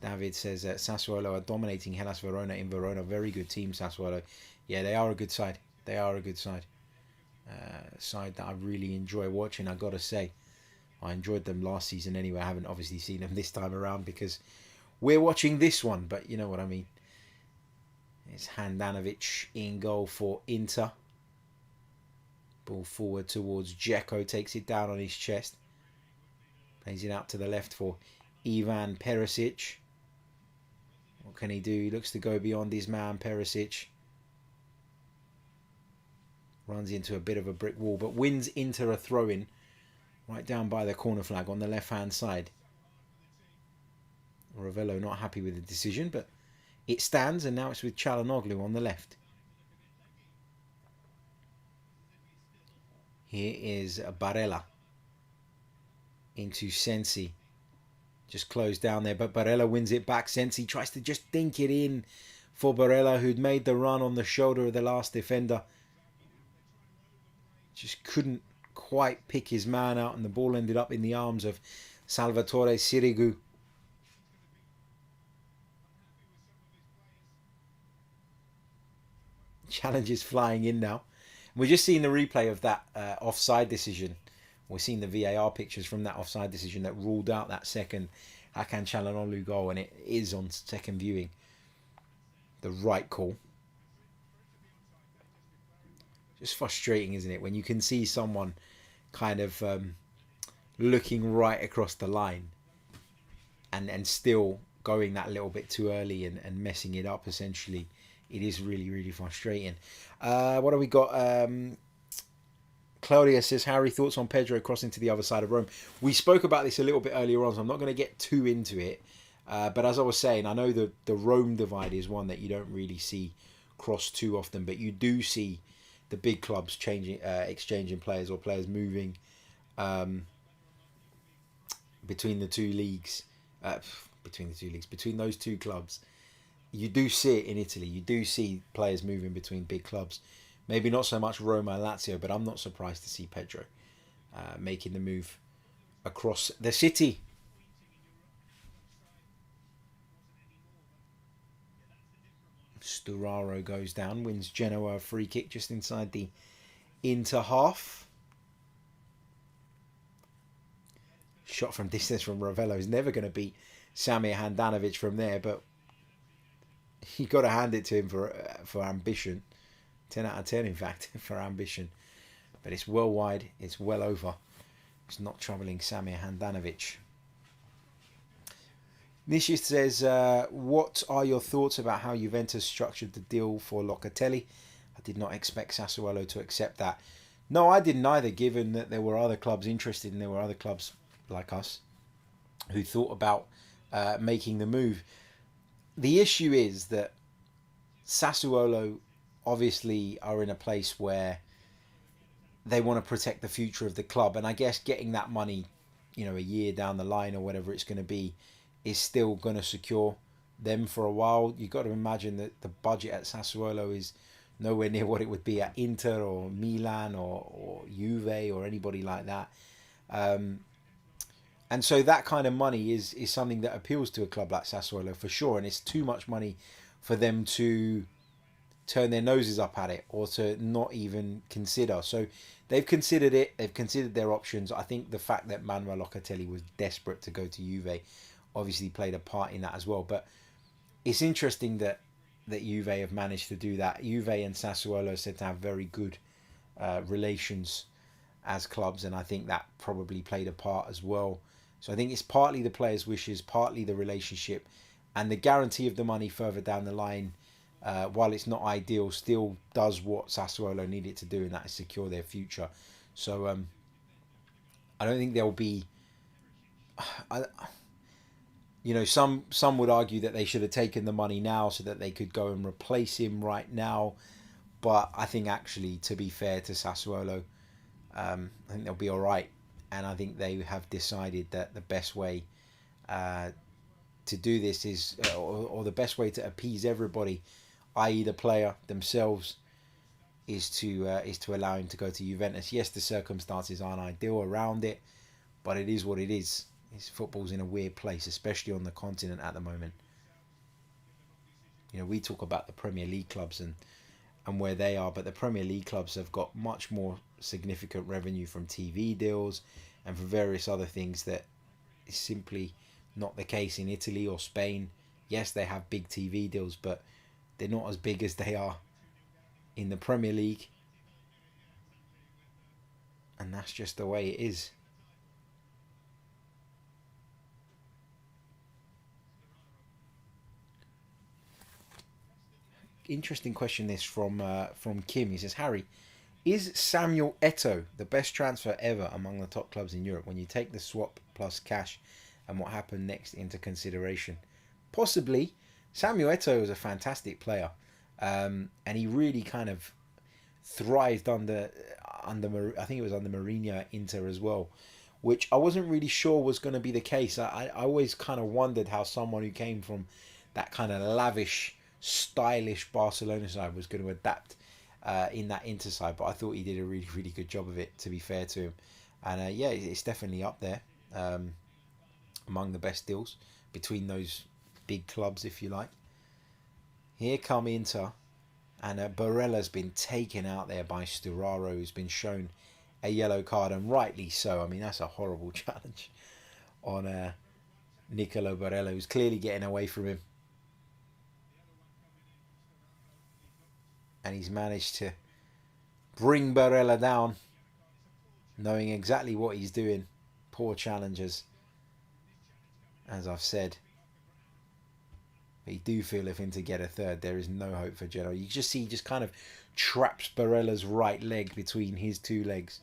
David says Sassuolo are dominating Hellas Verona in Verona. Very good team, Sassuolo. Yeah, they are a good side. They are a good side. Side that I really enjoy watching, I gotta say. I enjoyed them last season anyway. I haven't obviously seen them this time around because we're watching this one, but you know what I mean. It's Handanovic in goal for Inter. Ball forward towards Dzeko, takes it down on his chest. Plays it out to the left for Ivan Perisic. What can he do? He looks to go beyond his man, Perisic. Runs into a bit of a brick wall, but wins Inter a throw-in right down by the corner flag on the left-hand side. Ravello not happy with the decision, but It stands, and now it's with Çalhanoğlu on the left. Here is Barella into Sensi. Just closed down there, but Barella wins it back. Sensi tries to just dink it in for Barella, who'd made the run on the shoulder of the last defender. Just couldn't quite pick his man out, and the ball ended up in the arms of Salvatore Sirigu. Challenges flying in now. We're just seeing the replay of that offside decision. We're seeing the VAR pictures from that offside decision that ruled out that second Hakan Çalhanoğlu goal, and it is on second viewing the right call. Just frustrating, isn't it, when you can see someone kind of looking right across the line and still going that little bit too early and messing it up, essentially. It is really, really frustrating. What have we got? Claudia says, Harry, thoughts on Pedro crossing to the other side of Rome? We spoke about this a little bit earlier on, so I'm not going to get too into it. But as I was saying, I know the Rome divide is one that you don't really see cross too often, but you do see the big clubs exchanging players or players moving between those two clubs. You do see it in Italy. You do see players moving between big clubs. Maybe not so much Roma and Lazio, but I'm not surprised to see Pedro making the move across the city. Sturaro goes down, wins Genoa a free kick just inside the Inter half. Shot from distance from Ravello is never going to beat Samir Handanovic from there, but you got to hand it to him for ambition. 10 out of 10, in fact, for ambition. But it's well wide. It's well over. It's not troubling Samir Handanovic. Nishis says, what are your thoughts about how Juventus structured the deal for Locatelli? I did not expect Sassuolo to accept that. No, I didn't either, given that there were other clubs interested and there were other clubs like us who thought about making the move. The issue is that Sassuolo obviously are in a place where they want to protect the future of the club, and I guess getting that money, a year down the line or whatever it's going to be, is still going to secure them for a while. You've got to imagine that the budget at Sassuolo is nowhere near what it would be at Inter or Milan or Juve or anybody like that. And so that kind of money is something that appeals to a club like Sassuolo for sure, and it's too much money for them to turn their noses up at it or to not even consider. So they've considered it, they've considered their options. I think the fact that Manuel Locatelli was desperate to go to Juve obviously played a part in that as well. But it's interesting that Juve have managed to do that. Juve and Sassuolo are said to have very good relations as clubs, and I think that probably played a part as well. So I think it's partly the players' wishes, partly the relationship, and the guarantee of the money further down the line, while it's not ideal, still does what Sassuolo needed to do, and that is secure their future. So I don't think there'll be... some would argue that they should have taken the money now so that they could go and replace him right now. But I think actually, to be fair to Sassuolo, I think they'll be all right. And I think they have decided that the best way to do this is, or the best way to appease everybody, i.e. the player themselves, is to allow him to go to Juventus. Yes, the circumstances aren't ideal around it, but it is what it is. Football's in a weird place, especially on the continent at the moment. We talk about the Premier League clubs and where they are, but the Premier League clubs have got much more significant revenue from TV deals and from various other things that is simply not the case in Italy or Spain. Yes, they have big TV deals, but they're not as big as they are in the Premier League. And that's just the way it is. Interesting question this from Kim. He says, Harry, is Samuel Eto'o the best transfer ever among the top clubs in Europe when you take the swap plus cash and what happened next into consideration? Possibly, Samuel Eto'o was a fantastic player, and he really kind of thrived under I think it was under Mourinho at Inter as well, which I wasn't really sure was going to be the case. I always kind of wondered how someone who came from that kind of lavish, stylish Barcelona side was going to adapt in that Inter side, but I thought he did a really, really good job of it, to be fair to him. And yeah, it's definitely up there among the best deals between those big clubs, if you like. Here come Inter, and Barella's been taken out there by Sturaro, who's been shown a yellow card, and rightly so. I mean, that's a horrible challenge on Nicolo Barella, who's clearly getting away from him. And he's managed to bring Barella down, knowing exactly what he's doing. Poor challengers, as I've said. But you do feel if him to get a third, there is no hope for Genoa. You just see he just kind of traps Barella's right leg between his two legs.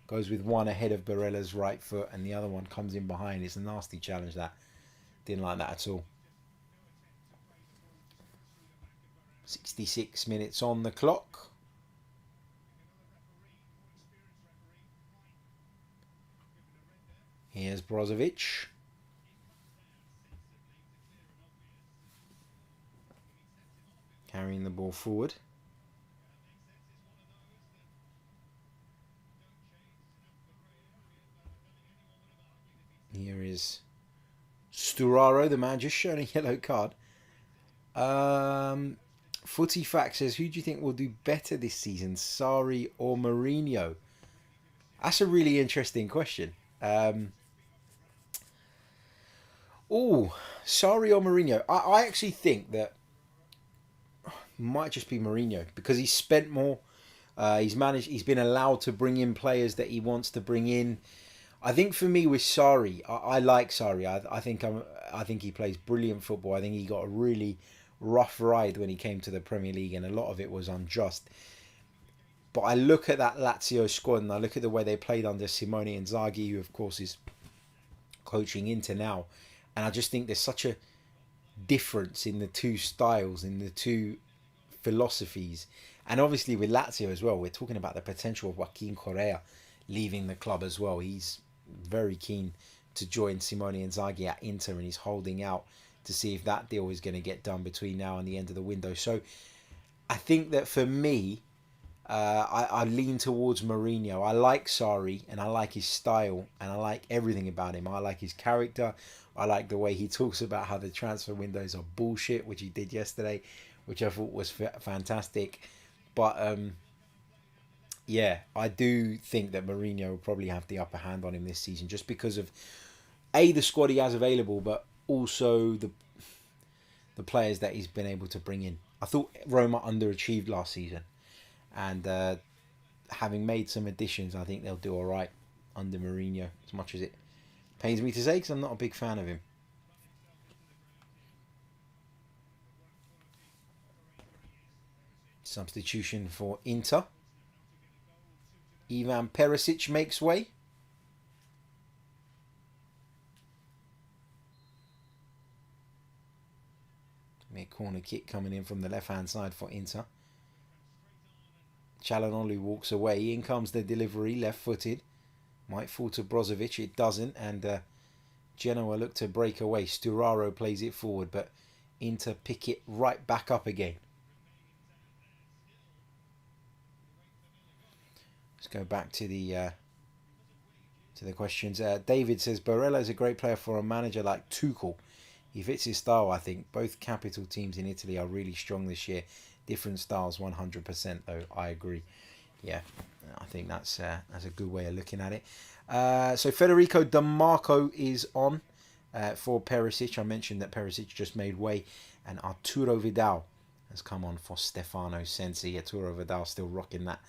Goes with one ahead of Barella's right foot and the other one comes in behind. It's a nasty challenge that. Didn't like that at all. 66 minutes on the clock. Here's Brozovic. Carrying the ball forward. Here is Sturaro, the man just shown a yellow card. Footy Fact says, who do you think will do better this season, Sarri or Mourinho? That's a really interesting question. Sarri or Mourinho? I actually think that might just be Mourinho because he's spent more. He's been allowed to bring in players that he wants to bring in. I think for me with Sarri, I like Sarri. I think he plays brilliant football. I think he got a really rough ride when he came to the Premier League, and a lot of it was unjust. But I look at that Lazio squad and I look at the way they played under Simone Inzaghi, who of course is coaching Inter now, and I just think there's such a difference in the two styles, in the two philosophies. And obviously with Lazio as well, we're talking about the potential of Joaquin Correa leaving the club as well. He's very keen to join Simone Inzaghi at Inter, and he's holding out to see if that deal is going to get done between now and the end of the window. So I think that for me, I lean towards Mourinho. I like Sarri and I like his style and I like everything about him. I like his character. I like the way he talks about how the transfer windows are bullshit, which he did yesterday, which I thought was fantastic. But yeah, I do think that Mourinho will probably have the upper hand on him this season, just because of the squad he has available, but also the players that he's been able to bring in. I thought Roma underachieved last season, and having made some additions, I think they'll do all right under Mourinho, as much as it pains me to say, because I'm not a big fan of him. Substitution for Inter. Ivan Perisic makes way. Mid-corner kick coming in from the left-hand side for Inter. Çalhanoğlu walks away. In comes the delivery, left-footed. Might fall to Brozovic. It doesn't. And Genoa look to break away. Sturaro plays it forward, but Inter pick it right back up again. Let's go back to the questions. David says, Barella is a great player for a manager like Tuchel. He fits his style, I think. Both capital teams in Italy are really strong this year. Different styles, 100%, though. I agree. Yeah, I think that's a good way of looking at it. So Federico Di Marco is on for Perisic. I mentioned that Perisic just made way. And Arturo Vidal has come on for Stefano Sensi. Arturo Vidal still rocking that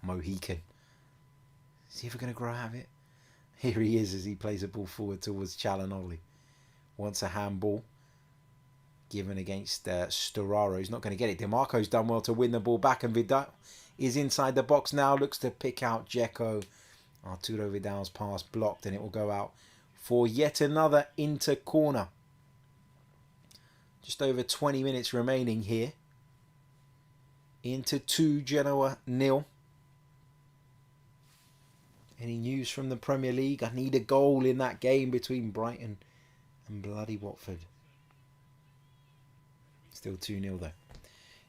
Mohican. Is he ever going to grow out of it? Here he is as he plays a ball forward towards Çalhanoğlu. Wants a handball given against Sturaro. He's not going to get it. Di Marco's done well to win the ball back, and Vidal is inside the box now. Looks to pick out Dzeko. Arturo Vidal's pass blocked, and it will go out for yet another Inter corner. Just over 20 minutes remaining here. Inter 2, Genoa 0. Any news from the Premier League? I need a goal in that game between Brighton and bloody Watford. Still 2-0 though.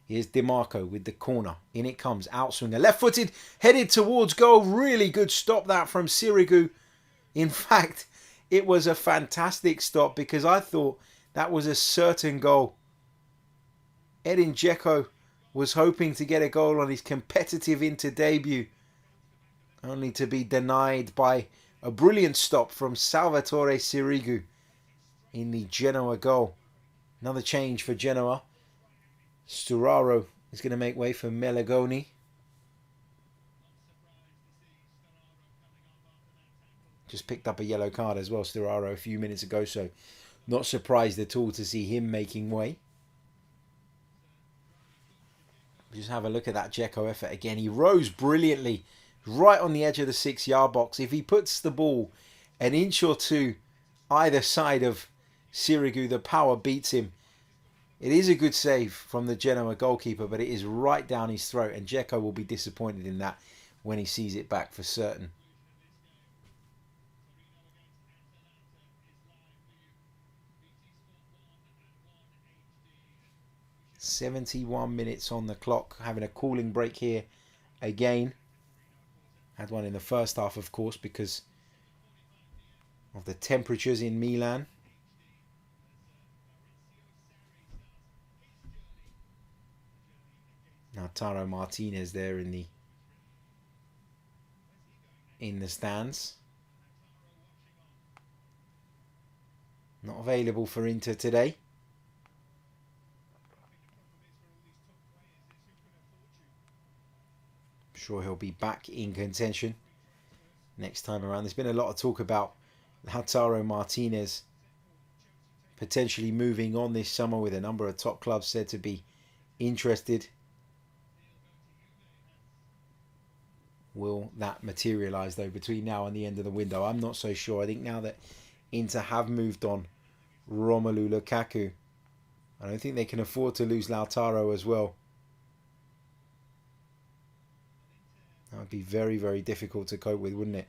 Here's DiMarco with the corner. In it comes. Outswinger. Left-footed. Headed towards goal. Really good stop that from Sirigu. In fact, it was a fantastic stop because I thought that was a certain goal. Edin Dzeko was hoping to get a goal on his competitive Inter debut, only to be denied by a brilliant stop from Salvatore Sirigu in the Genoa goal. Another change for Genoa. Sturaro is going to make way for Melagoni. Just picked up a yellow card as well, Sturaro, a few minutes ago, so not surprised at all to see him making way. Just have a look at that Dzeko effort again. He rose brilliantly right on the edge of the 6-yard box. If he puts the ball an inch or two either side of Sirigu, the power beats him. It is a good save from the Genoa goalkeeper, but it is right down his throat, and Dzeko will be disappointed in that when he sees it back for certain. "71 minutes on the clock, having a cooling break here again. Had one in the first half, of course, because of the temperatures in Milan. Lautaro Martinez there in the stands. Not available for Inter today. I'm sure he'll be back in contention next time around. There's been a lot of talk about Lautaro Martinez potentially moving on this summer, with a number of top clubs said to be interested. Will that materialise though between now and the end of the window? I'm not so sure. I think now that Inter have moved on Romelu Lukaku, I don't think they can afford to lose Lautaro as well. That would be very, very difficult to cope with, wouldn't it?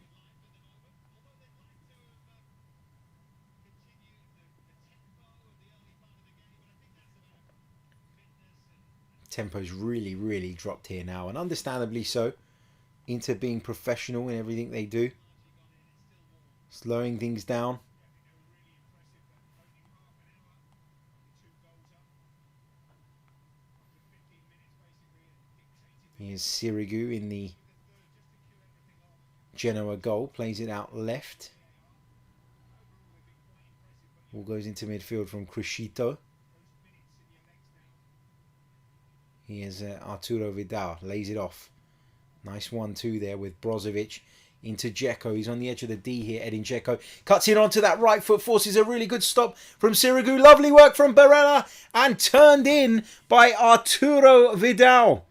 Tempo's really, really dropped here now, and understandably so. Inter being professional in everything they do, slowing things down. Here's Sirigu in the Genoa goal, plays it out left. Ball goes into midfield from Crescito. Here's Arturo Vidal, lays it off. Nice 1-2 there with Brozovic into Dzeko. He's on the edge of the D here, Edin Dzeko. Cuts in onto that right foot, forces a really good stop from Sirigu. Lovely work from Barella, and turned in by Arturo Vidal.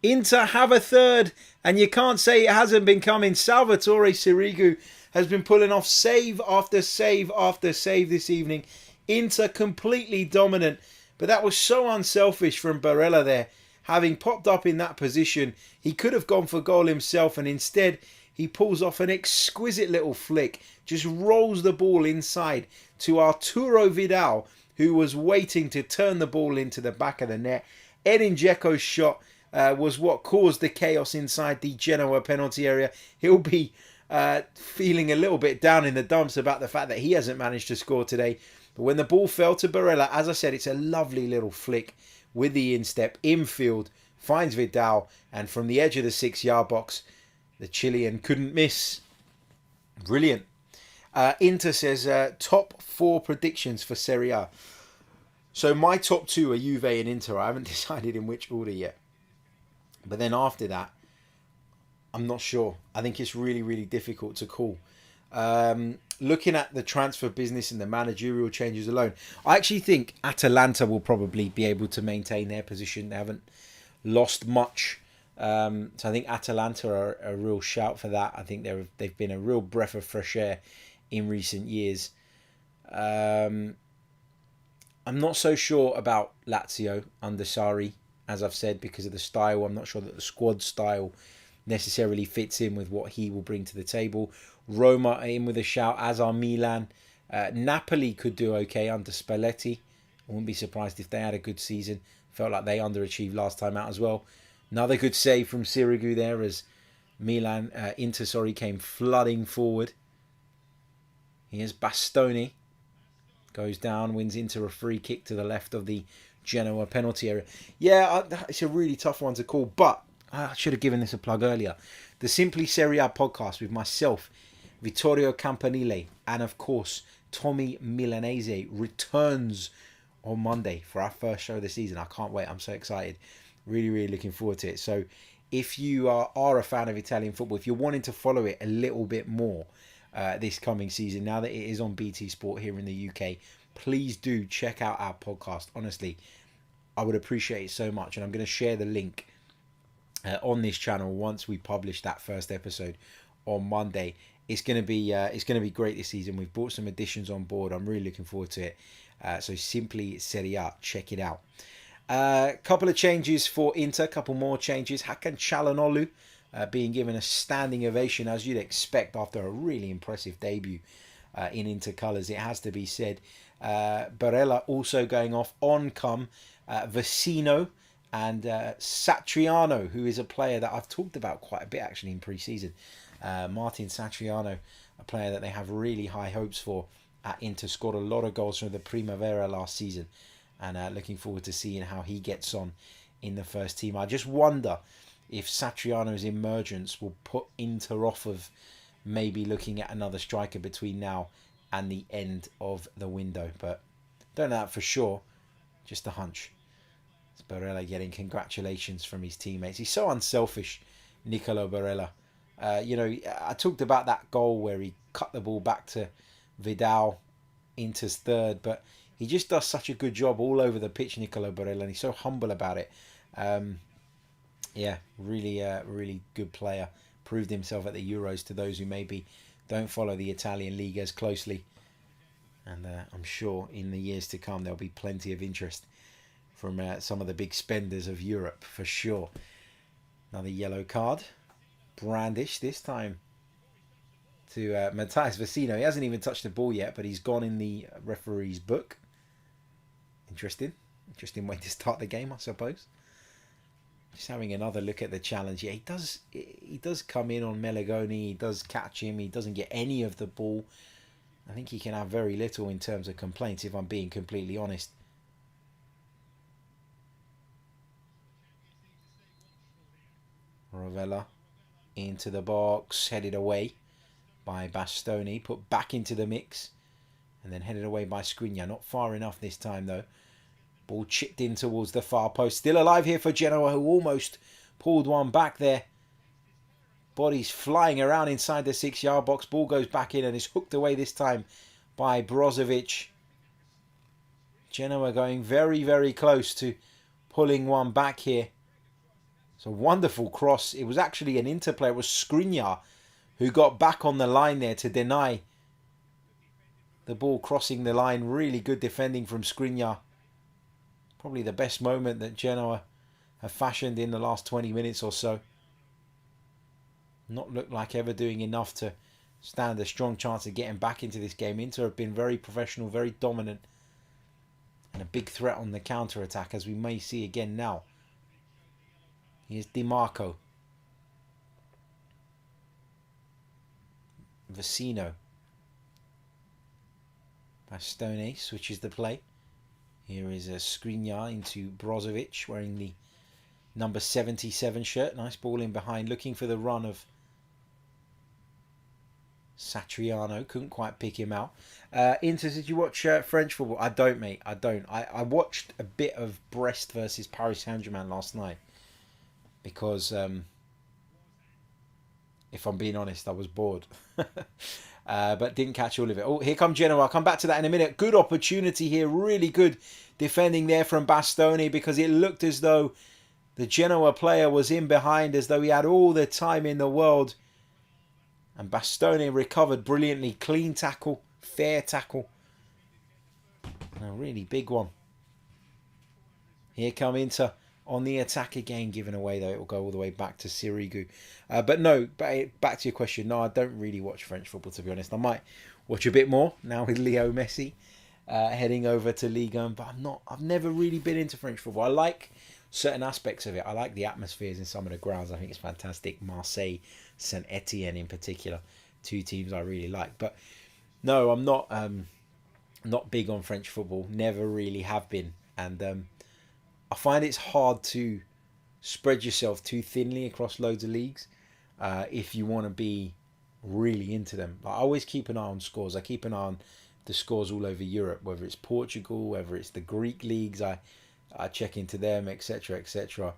Inter have a third, and you can't say it hasn't been coming. Salvatore Sirigu has been pulling off save after save after save this evening. Inter completely dominant, but that was so unselfish from Barella there. Having popped up in that position, he could have gone for goal himself, and instead he pulls off an exquisite little flick, just rolls the ball inside to Arturo Vidal, who was waiting to turn the ball into the back of the net. Edin Dzeko's shot was what caused the chaos inside the Genoa penalty area. He'll be feeling a little bit down in the dumps about the fact that he hasn't managed to score today. But when the ball fell to Barella, as I said, it's a lovely little flick with the instep, infield, finds Vidal, and from the edge of the 6-yard box, the Chilean couldn't miss. Brilliant. Inter says top 4 predictions for Serie A. So my top 2 are Juve and Inter. I haven't decided in which order yet. But then after that, I'm not sure. I think it's really, really difficult to call. Looking at the transfer business and the managerial changes alone, I actually think Atalanta will probably be able to maintain their position. They haven't lost much. So I think Atalanta are a real shout for that. I think they've been a real breath of fresh air in recent years. I'm not so sure about Lazio under Sarri, as I've said, because of the style. I'm not sure that the squad style necessarily fits in with what he will bring to the table. Roma are in with a shout, as are Milan. Napoli could do okay under Spalletti. I wouldn't be surprised if they had a good season. Felt like they underachieved last time out as well. Another good save from Sirigu there as Inter came flooding forward. Here's Bastoni. Goes down, wins into a free kick to the left of the Genoa penalty area. Yeah, it's a really tough one to call, but I should have given this a plug earlier. The Simply Serie A podcast with myself, Vittorio Campanile, and of course, Tommy Milanese returns on Monday for our first show of the season. I can't wait. I'm so excited. Really, really looking forward to it. So if you are a fan of Italian football, if you're wanting to follow it a little bit more this coming season, now that it is on BT Sport here in the UK, please do check out our podcast. Honestly, I would appreciate it so much. And I'm going to share the link on this channel once we publish that first episode on Monday. It's going to be great this season. We've brought some additions on board. I'm really looking forward to it. So Simply Serie A, check it out. Couple of changes for Inter, couple more changes. Hakan Çalhanoğlu being given a standing ovation, as you'd expect after a really impressive debut in Inter colours, it has to be said. Barella also going off. On come Vecino and Satriano, who is a player that I've talked about quite a bit actually in pre-season. Martin Satriano, a player that they have really high hopes for at Inter, scored a lot of goals from the Primavera last season, and looking forward to seeing how he gets on in the first team. I just wonder if Satriano's emergence will put Inter off of maybe looking at another striker between now and the end of the window, but don't know that for sure, just a hunch. It's Barella getting congratulations from his teammates. He's so unselfish, Nicolo Barella. I talked about that goal where he cut the ball back to Vidal, Inter's third, but he just does such a good job all over the pitch, Nicolo Barella, and he's so humble about it. Really good player. Proved himself at the Euros to those who maybe don't follow the Italian league as closely. And I'm sure in the years to come there'll be plenty of interest from some of the big spenders of Europe, for sure. Another yellow card. Brandish this time to Matthias Vecino. He hasn't even touched the ball yet, but he's gone in the referee's book. Interesting way to start the game, I suppose. Just having another look at the challenge. Yeah, he does come in on Melegoni. He does catch him. He doesn't get any of the ball. I think he can have very little in terms of complaints, if I'm being completely honest. Rovella into the box, headed away by Bastoni, put back into the mix, and then headed away by Skriniar. Not far enough this time though. Ball chipped in towards the far post. Still alive here for Genoa, who almost pulled one back there. Bodies flying around inside the 6-yard box. Ball goes back in and is hooked away this time by Brozovic. Genoa going very, very close to pulling one back here. It's a wonderful cross. It was actually an interplay. It was Skriniar who got back on the line there to deny the ball crossing the line. Really good defending from Skriniar. Probably the best moment that Genoa have fashioned in the last 20 minutes or so. Not looked like ever doing enough to stand a strong chance of getting back into this game. Inter have been very professional, very dominant, and a big threat on the counter-attack, as we may see again now. Here's Di Marco. Vecino. Bastoni switches the play. Here is a Skriniar into Brozovic, wearing the number 77 shirt. Nice ball in behind, looking for the run of Satriano. Couldn't quite pick him out. Inter, did you watch French football? I don't, mate. I don't. I watched a bit of Brest versus Paris Saint-Germain last night because, if I'm being honest, I was bored. But didn't catch all of it. Oh, here comes Genoa. I'll come back to that in a minute. Good opportunity here. Really good defending there from Bastoni, because it looked as though the Genoa player was in behind, as though he had all the time in the world. And Bastoni recovered brilliantly. Clean tackle. Fair tackle. And a really big one. Here come Inter on the attack again, given away though. It will go all the way back to Sirigu. But no, back to your question. No, I don't really watch French football, to be honest. I might watch a bit more now with Leo Messi heading over to Ligue 1, but I've never really been into French football. I like certain aspects of it. I like the atmospheres in some of the grounds. I think it's fantastic. Marseille, Saint Etienne in particular, two teams I really like. But no, I'm not big on French football. Never really have been, and I find it's hard to spread yourself too thinly across loads of leagues if you want to be really into them. I always keep an eye on scores. I keep an eye on the scores all over Europe, whether it's Portugal, whether it's the Greek leagues. I check into them, etc., etc.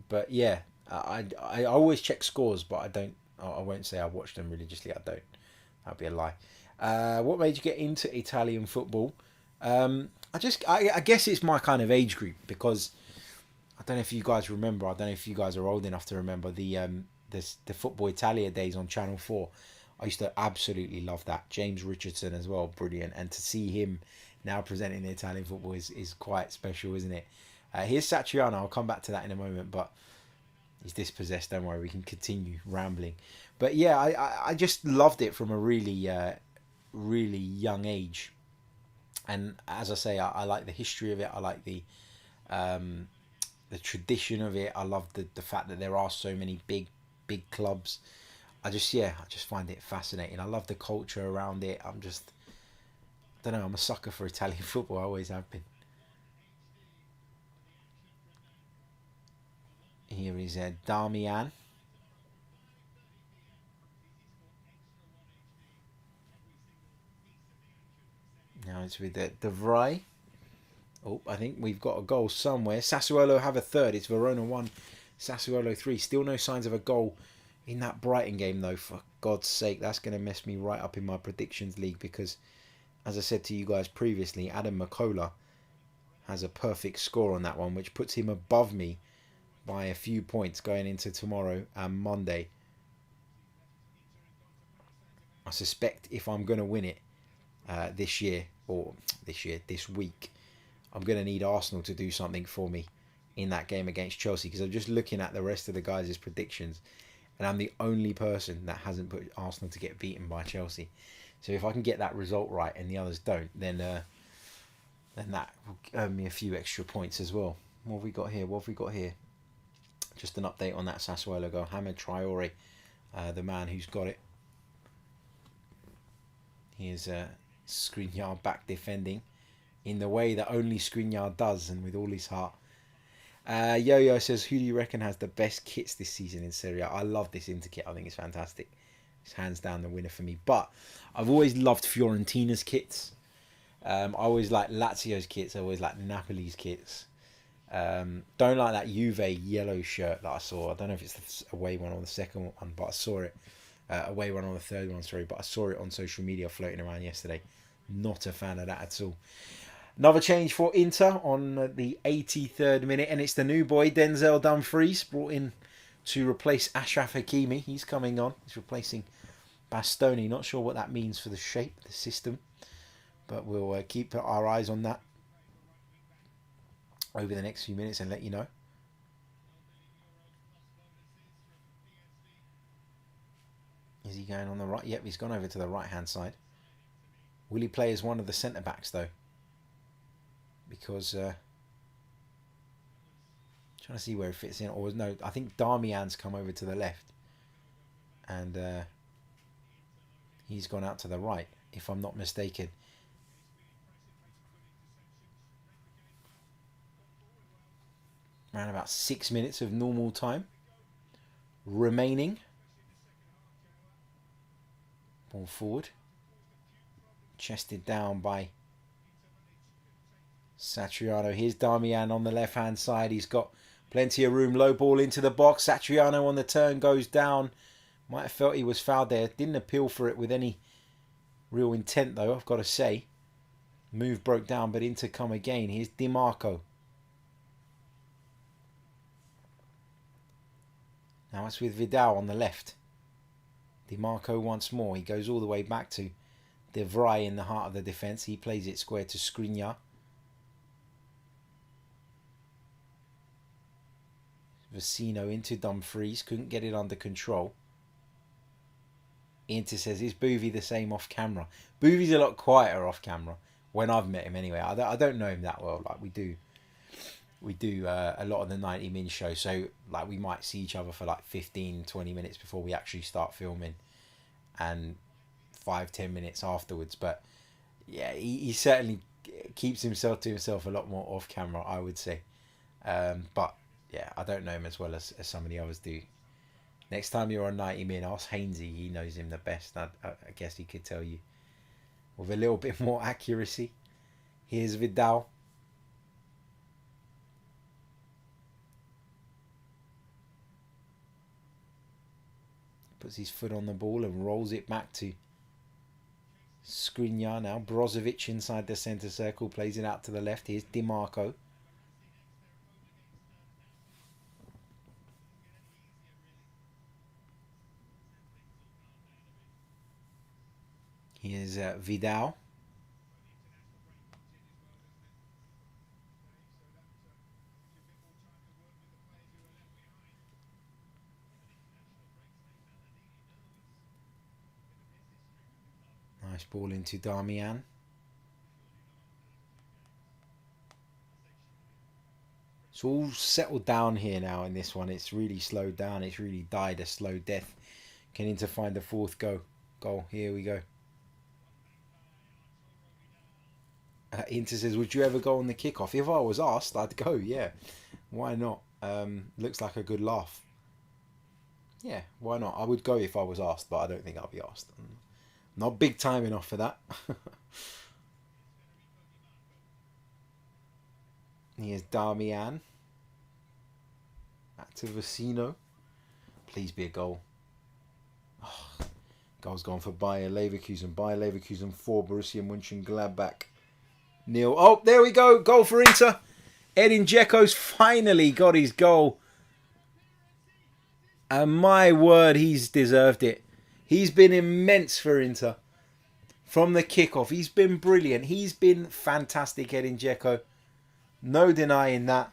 But yeah, I always check scores, but I won't say I watch them religiously. I don't. That'd be a lie. What made you get into Italian football? I guess it's my kind of age group, because I don't know if you guys remember. I don't know if you guys are old enough to remember the Football Italia days on Channel 4. I used to absolutely love that. James Richardson as well, brilliant. And to see him now presenting the Italian football is quite special, isn't it? Here's Satriano. I'll come back to that in a moment, but he's dispossessed. Don't worry, we can continue rambling. But yeah, I just loved it from a really, really young age. And as I say, I like the history of it. I like the tradition of it. I love the fact that there are so many big clubs. I just find it fascinating. I love the culture around it. I don't know, I'm a sucker for Italian football. I always have been. Here is Damian. Now it's with De Vrij. Oh, I think we've got a goal somewhere. Sassuolo have a third. It's Verona 1, Sassuolo 3. Still no signs of a goal in that Brighton game, though. For God's sake, that's going to mess me right up in my predictions league, because, as I said to you guys previously, Adam McCullough has a perfect score on that one, which puts him above me by a few points going into tomorrow and Monday. I suspect if I'm going to win it this week, I'm going to need Arsenal to do something for me in that game against Chelsea, because I'm just looking at the rest of the guys' predictions, and I'm the only person that hasn't put Arsenal to get beaten by Chelsea. So if I can get that result right and the others don't, then that will earn me a few extra points as well. What have we got here? Just an update on that Sassuolo goal. Hamid Traore, the man who's got it. Here's Skriniar back defending in the way that only Skriniar does, and with all his heart. Yo-Yo says, who do you reckon has the best kits this season in Serie A? I love this Inter kit. I think it's fantastic. It's hands down the winner for me. But I've always loved Fiorentina's kits. I always like Lazio's kits. I always like Napoli's kits. Don't like that Juve yellow shirt that I saw. I don't know if it's the away one or the second one, but I saw it. Away one or the third one, sorry. But I saw it on social media floating around yesterday. Not a fan of that at all. Another change for Inter on the 83rd minute, and it's the new boy, Denzel Dumfries, brought in to replace Achraf Hakimi. He's coming on. He's replacing Bastoni. Not sure what that means for the shape, the system, but we'll keep our eyes on that over the next few minutes and let you know. Is he going on the right? Yep, he's gone over to the right-hand side. Will he play as one of the centre-backs, though? Because trying to see where it fits in, or no, I think Darmian's come over to the left, and he's gone out to the right, if I'm not mistaken. Around about 6 minutes of normal time remaining. Ball forward, chested down by Satriano. Here's Damian on the left-hand side. He's got plenty of room. Low ball into the box. Satriano on the turn goes down. Might have felt he was fouled there. Didn't appeal for it with any real intent, though, I've got to say. Move broke down, but Inter come again. Here's Di Marco. Now it's with Vidal on the left. Di Marco once more. He goes all the way back to De Vrij in the heart of the defence. He plays it square to Skriniar. Vecino into Dumfries. Couldn't get it under control. Inter says, is Boovy the same off camera? Boovy's a lot quieter off camera. When I've met him anyway. I don't know him that well. Like we do a lot of the 90 min show. So like we might see each other for like 15-20 minutes before we actually start filming. And 5-10 minutes afterwards. But yeah, he certainly keeps himself to himself a lot more off camera, I would say. But yeah, I don't know him as well as some of the others do. Next time you're on 90 min, ask Hainsey. He knows him the best. I guess he could tell you with a little bit more accuracy. Here's Vidal. Puts his foot on the ball and rolls it back to Skriniar now. Brozovic inside the centre circle. Plays it out to the left. Here's Dimarco. Here's Vidal. Nice ball into Darmian. It's all settled down here now in this one. It's really slowed down. It's really died a slow death. Getting to find the fourth goal. Here we go. Inter says, would you ever go on the kickoff? If I was asked, I'd go, yeah. Why not? Looks like a good laugh. Yeah, why not? I would go if I was asked, but I don't think I'll be asked. Not big time enough for that. Here's Darmian. Back to Vecino. Please be a goal. Oh, goal's gone for Bayer Leverkusen. Bayer Leverkusen 4, Borussia Monchengladbach 0. Oh, there we go. Goal for Inter. Edin Dzeko's finally got his goal. And my word, he's deserved it. He's been immense for Inter. From the kickoff, he's been brilliant. He's been fantastic, Edin Dzeko. No denying that.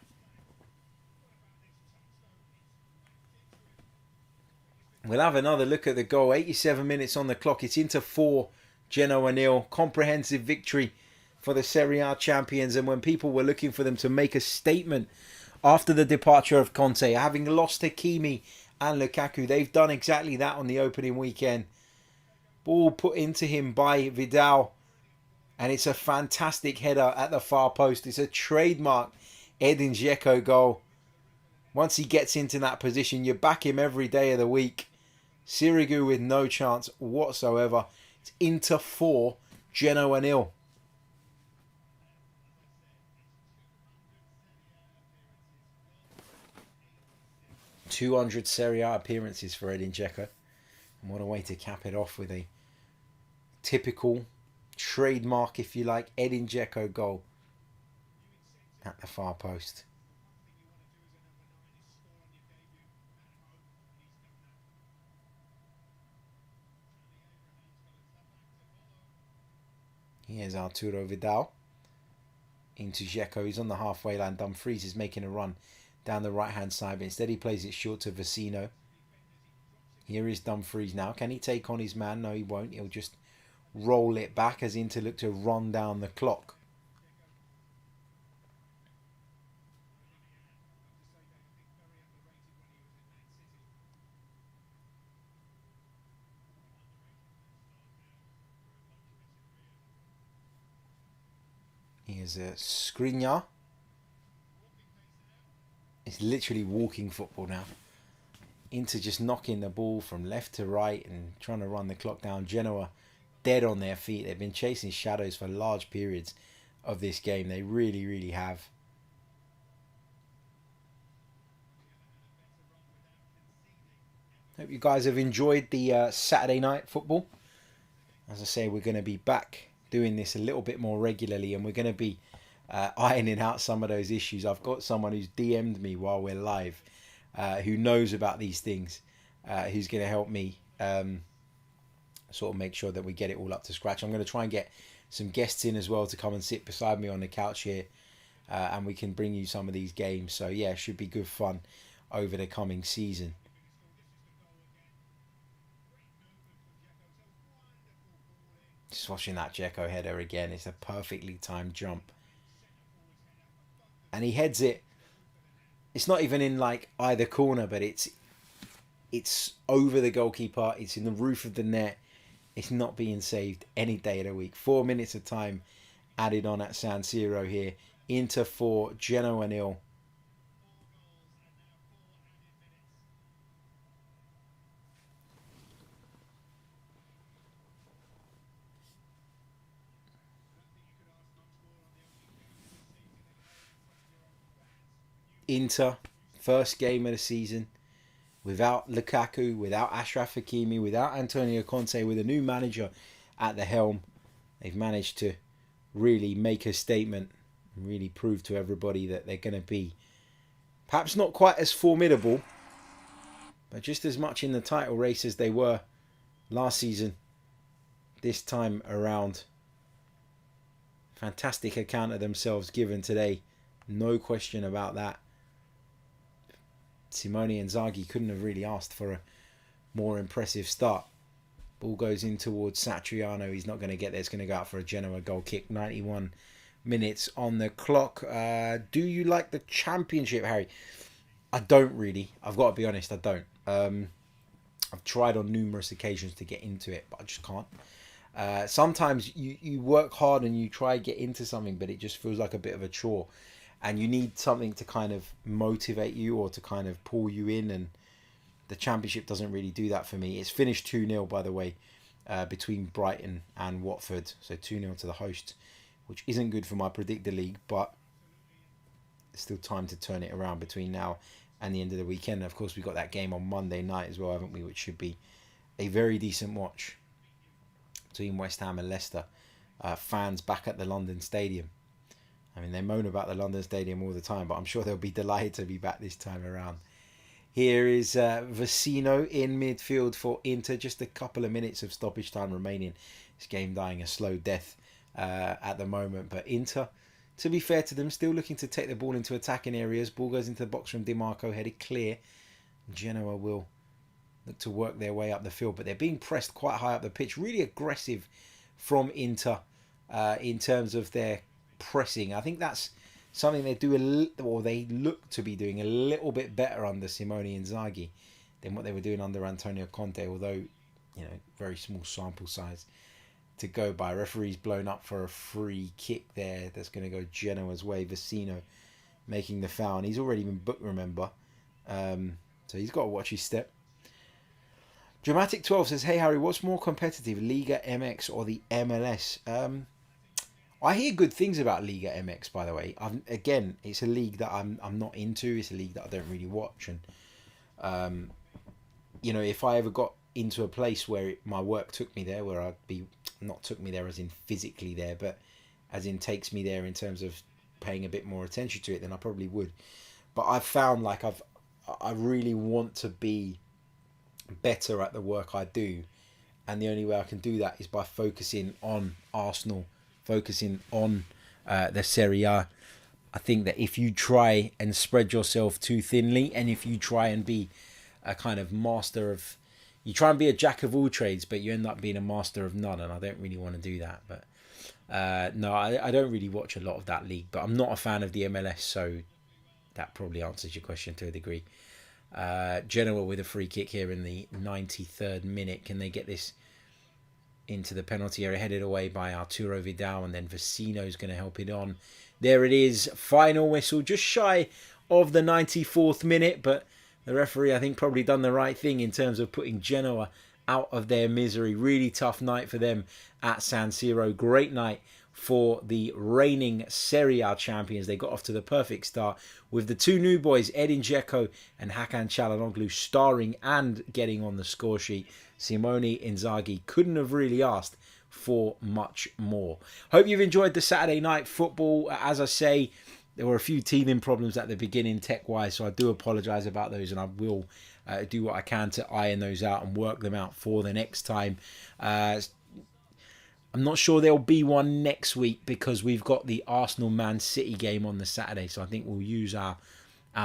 We'll have another look at the goal. 87 minutes on the clock. It's Inter 4, Genoa 0. Comprehensive victory for the Serie A champions. And when people were looking for them to make a statement after the departure of Conte, having lost Hakimi and Lukaku, they've done exactly that on the opening weekend. Ball put into him by Vidal. And it's a fantastic header at the far post. It's a trademark Edin Dzeko goal. Once he gets into that position, you back him every day of the week. Sirigu with no chance whatsoever. It's Inter 4, Genoa 0. 200 Serie A appearances for Edin Dzeko. And what a way to cap it off with a typical, trademark, if you like, Edin Dzeko goal at the far post. Here's Arturo Vidal into Dzeko. He's on the halfway line. Dumfries is making a run down the right hand side, but instead he plays it short to Vecino. Here is Dumfries now. Can he take on his man? No, he won't. He'll just roll it back as Inter look to run down the clock. Here's a Skriniar. It's literally walking football now. Inter just knocking the ball from left to right and trying to run the clock down. Genoa dead on their feet. They've been chasing shadows for large periods of this game. They really, really have. Hope you guys have enjoyed the Saturday night football. As I say, we're going to be back doing this a little bit more regularly, and we're going to be ironing out some of those issues. I've got someone who's DM'd me while we're live who knows about these things, who's going to help me sort of make sure that we get it all up to scratch. I'm going to try and get some guests in as well to come and sit beside me on the couch here, and we can bring you some of these games. So yeah, it should be good fun over the coming season. Just watching that Dzeko header again. It's a perfectly timed jump. And he heads it. It's not even in like either corner, but it's over the goalkeeper. It's in the roof of the net. It's not being saved any day of the week. 4 minutes of time added on at San Siro here. Inter 4, Genoa 0. Inter, first game of the season, without Lukaku, without Achraf Hakimi, without Antonio Conte, with a new manager at the helm. They've managed to really make a statement and really prove to everybody that they're going to be perhaps not quite as formidable, but just as much in the title race as they were last season. This time around, fantastic account of themselves given today. No question about that. Simone Inzaghi couldn't have really asked for a more impressive start. Ball goes in towards Satriano. He's not going to get there. It's going to go out for a Genoa goal kick. 91 minutes on the clock. Do you like the Championship, Harry? I don't really. I've got to be honest, I don't. I've tried on numerous occasions to get into it, but I just can't. Sometimes you work hard and you try to get into something, but it just feels like a bit of a chore. And you need something to kind of motivate you or to kind of pull you in. And the Championship doesn't really do that for me. It's finished 2-0, by the way, between Brighton and Watford. So 2-0 to the host, which isn't good for my Predictor League. But there's still time to turn it around between now and the end of the weekend. And of course, we've got that game on Monday night as well, haven't we? Which should be a very decent watch between West Ham and Leicester. Fans back at the London Stadium. I mean, they moan about the London Stadium all the time, but I'm sure they'll be delighted to be back this time around. Here is Vecino in midfield for Inter. Just a couple of minutes of stoppage time remaining. This game dying a slow death at the moment. But Inter, to be fair to them, still looking to take the ball into attacking areas. Ball goes into the box from Di Marco, headed clear. Genoa will look to work their way up the field, but they're being pressed quite high up the pitch. Really aggressive from Inter in terms of their pressing. I think that's something they do they look to be doing a little bit better under Simone Inzaghi than what they were doing under Antonio Conte, although, very small sample size to go by. Referee's blown up for a free kick there that's going to go Genoa's way. Vecino making the foul, and he's already been booked, remember, so he's got to watch his step. Dramatic 12 says, hey Harry, what's more competitive, Liga MX or the MLS? I hear good things about Liga MX, by the way. Again, it's a league that I'm not into. It's a league that I don't really watch. And, if I ever got into a place where my work took me there, where I'd be, not took me there as in physically there, but as in takes me there in terms of paying a bit more attention to it, then I probably would. But I've found like I really want to be better at the work I do. And the only way I can do that is by focusing on Arsenal, focusing on the Serie A. I think that if you try and spread yourself too thinly, and if you try and be a kind of master of, you try and be a jack of all trades, but you end up being a master of none, and I don't really want to do that. But no, I don't really watch a lot of that league, but I'm not a fan of the MLS, so that probably answers your question to a degree. Genoa with a free kick here in the 93rd minute. Can they get this into the penalty area, headed away by Arturo Vidal, and then Vecino's going to help it on. There it is, final whistle, just shy of the 94th minute, but the referee, I think, probably done the right thing in terms of putting Genoa out of their misery. Really tough night for them at San Siro. Great night for the reigning Serie A champions. They got off to the perfect start with the two new boys, Edin Dzeko and Hakan Çalhanoğlu, starring and getting on the score sheet. Simone Inzaghi couldn't have really asked for much more. Hope you've enjoyed the Saturday night football. As I say, there were a few teething problems at the beginning tech-wise, so I do apologise about those, and I will do what I can to iron those out and work them out for the next time. I'm not sure there'll be one next week because we've got the Arsenal-Man City game on the Saturday, so I think we'll use our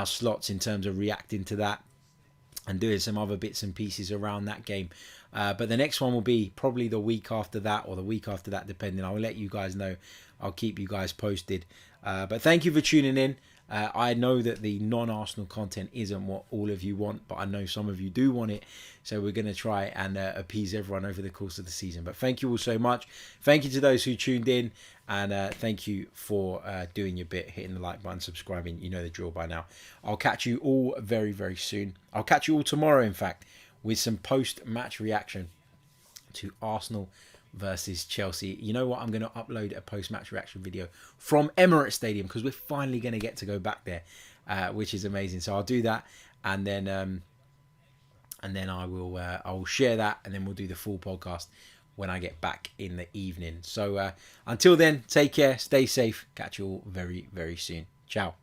slots in terms of reacting to that and doing some other bits and pieces around that game. But the next one will be probably the week after that, or the week after that, depending. I'll let you guys know. I'll keep you guys posted. But thank you for tuning in. I know that the non-Arsenal content isn't what all of you want, but I know some of you do want it. So we're going to try and appease everyone over the course of the season. But thank you all so much. Thank you to those who tuned in. And thank you for doing your bit, hitting the like button, subscribing. You know the drill by now. I'll catch you all very, very soon. I'll catch you all tomorrow, in fact, with some post-match reaction to Arsenal versus Chelsea. You know what? I'm going to upload a post-match reaction video from Emirates Stadium because we're finally going to get to go back there, which is amazing. So I'll do that, and then I will share that, and then we'll do the full podcast when I get back in the evening. So until then, take care, stay safe. Catch you all very, very soon. Ciao.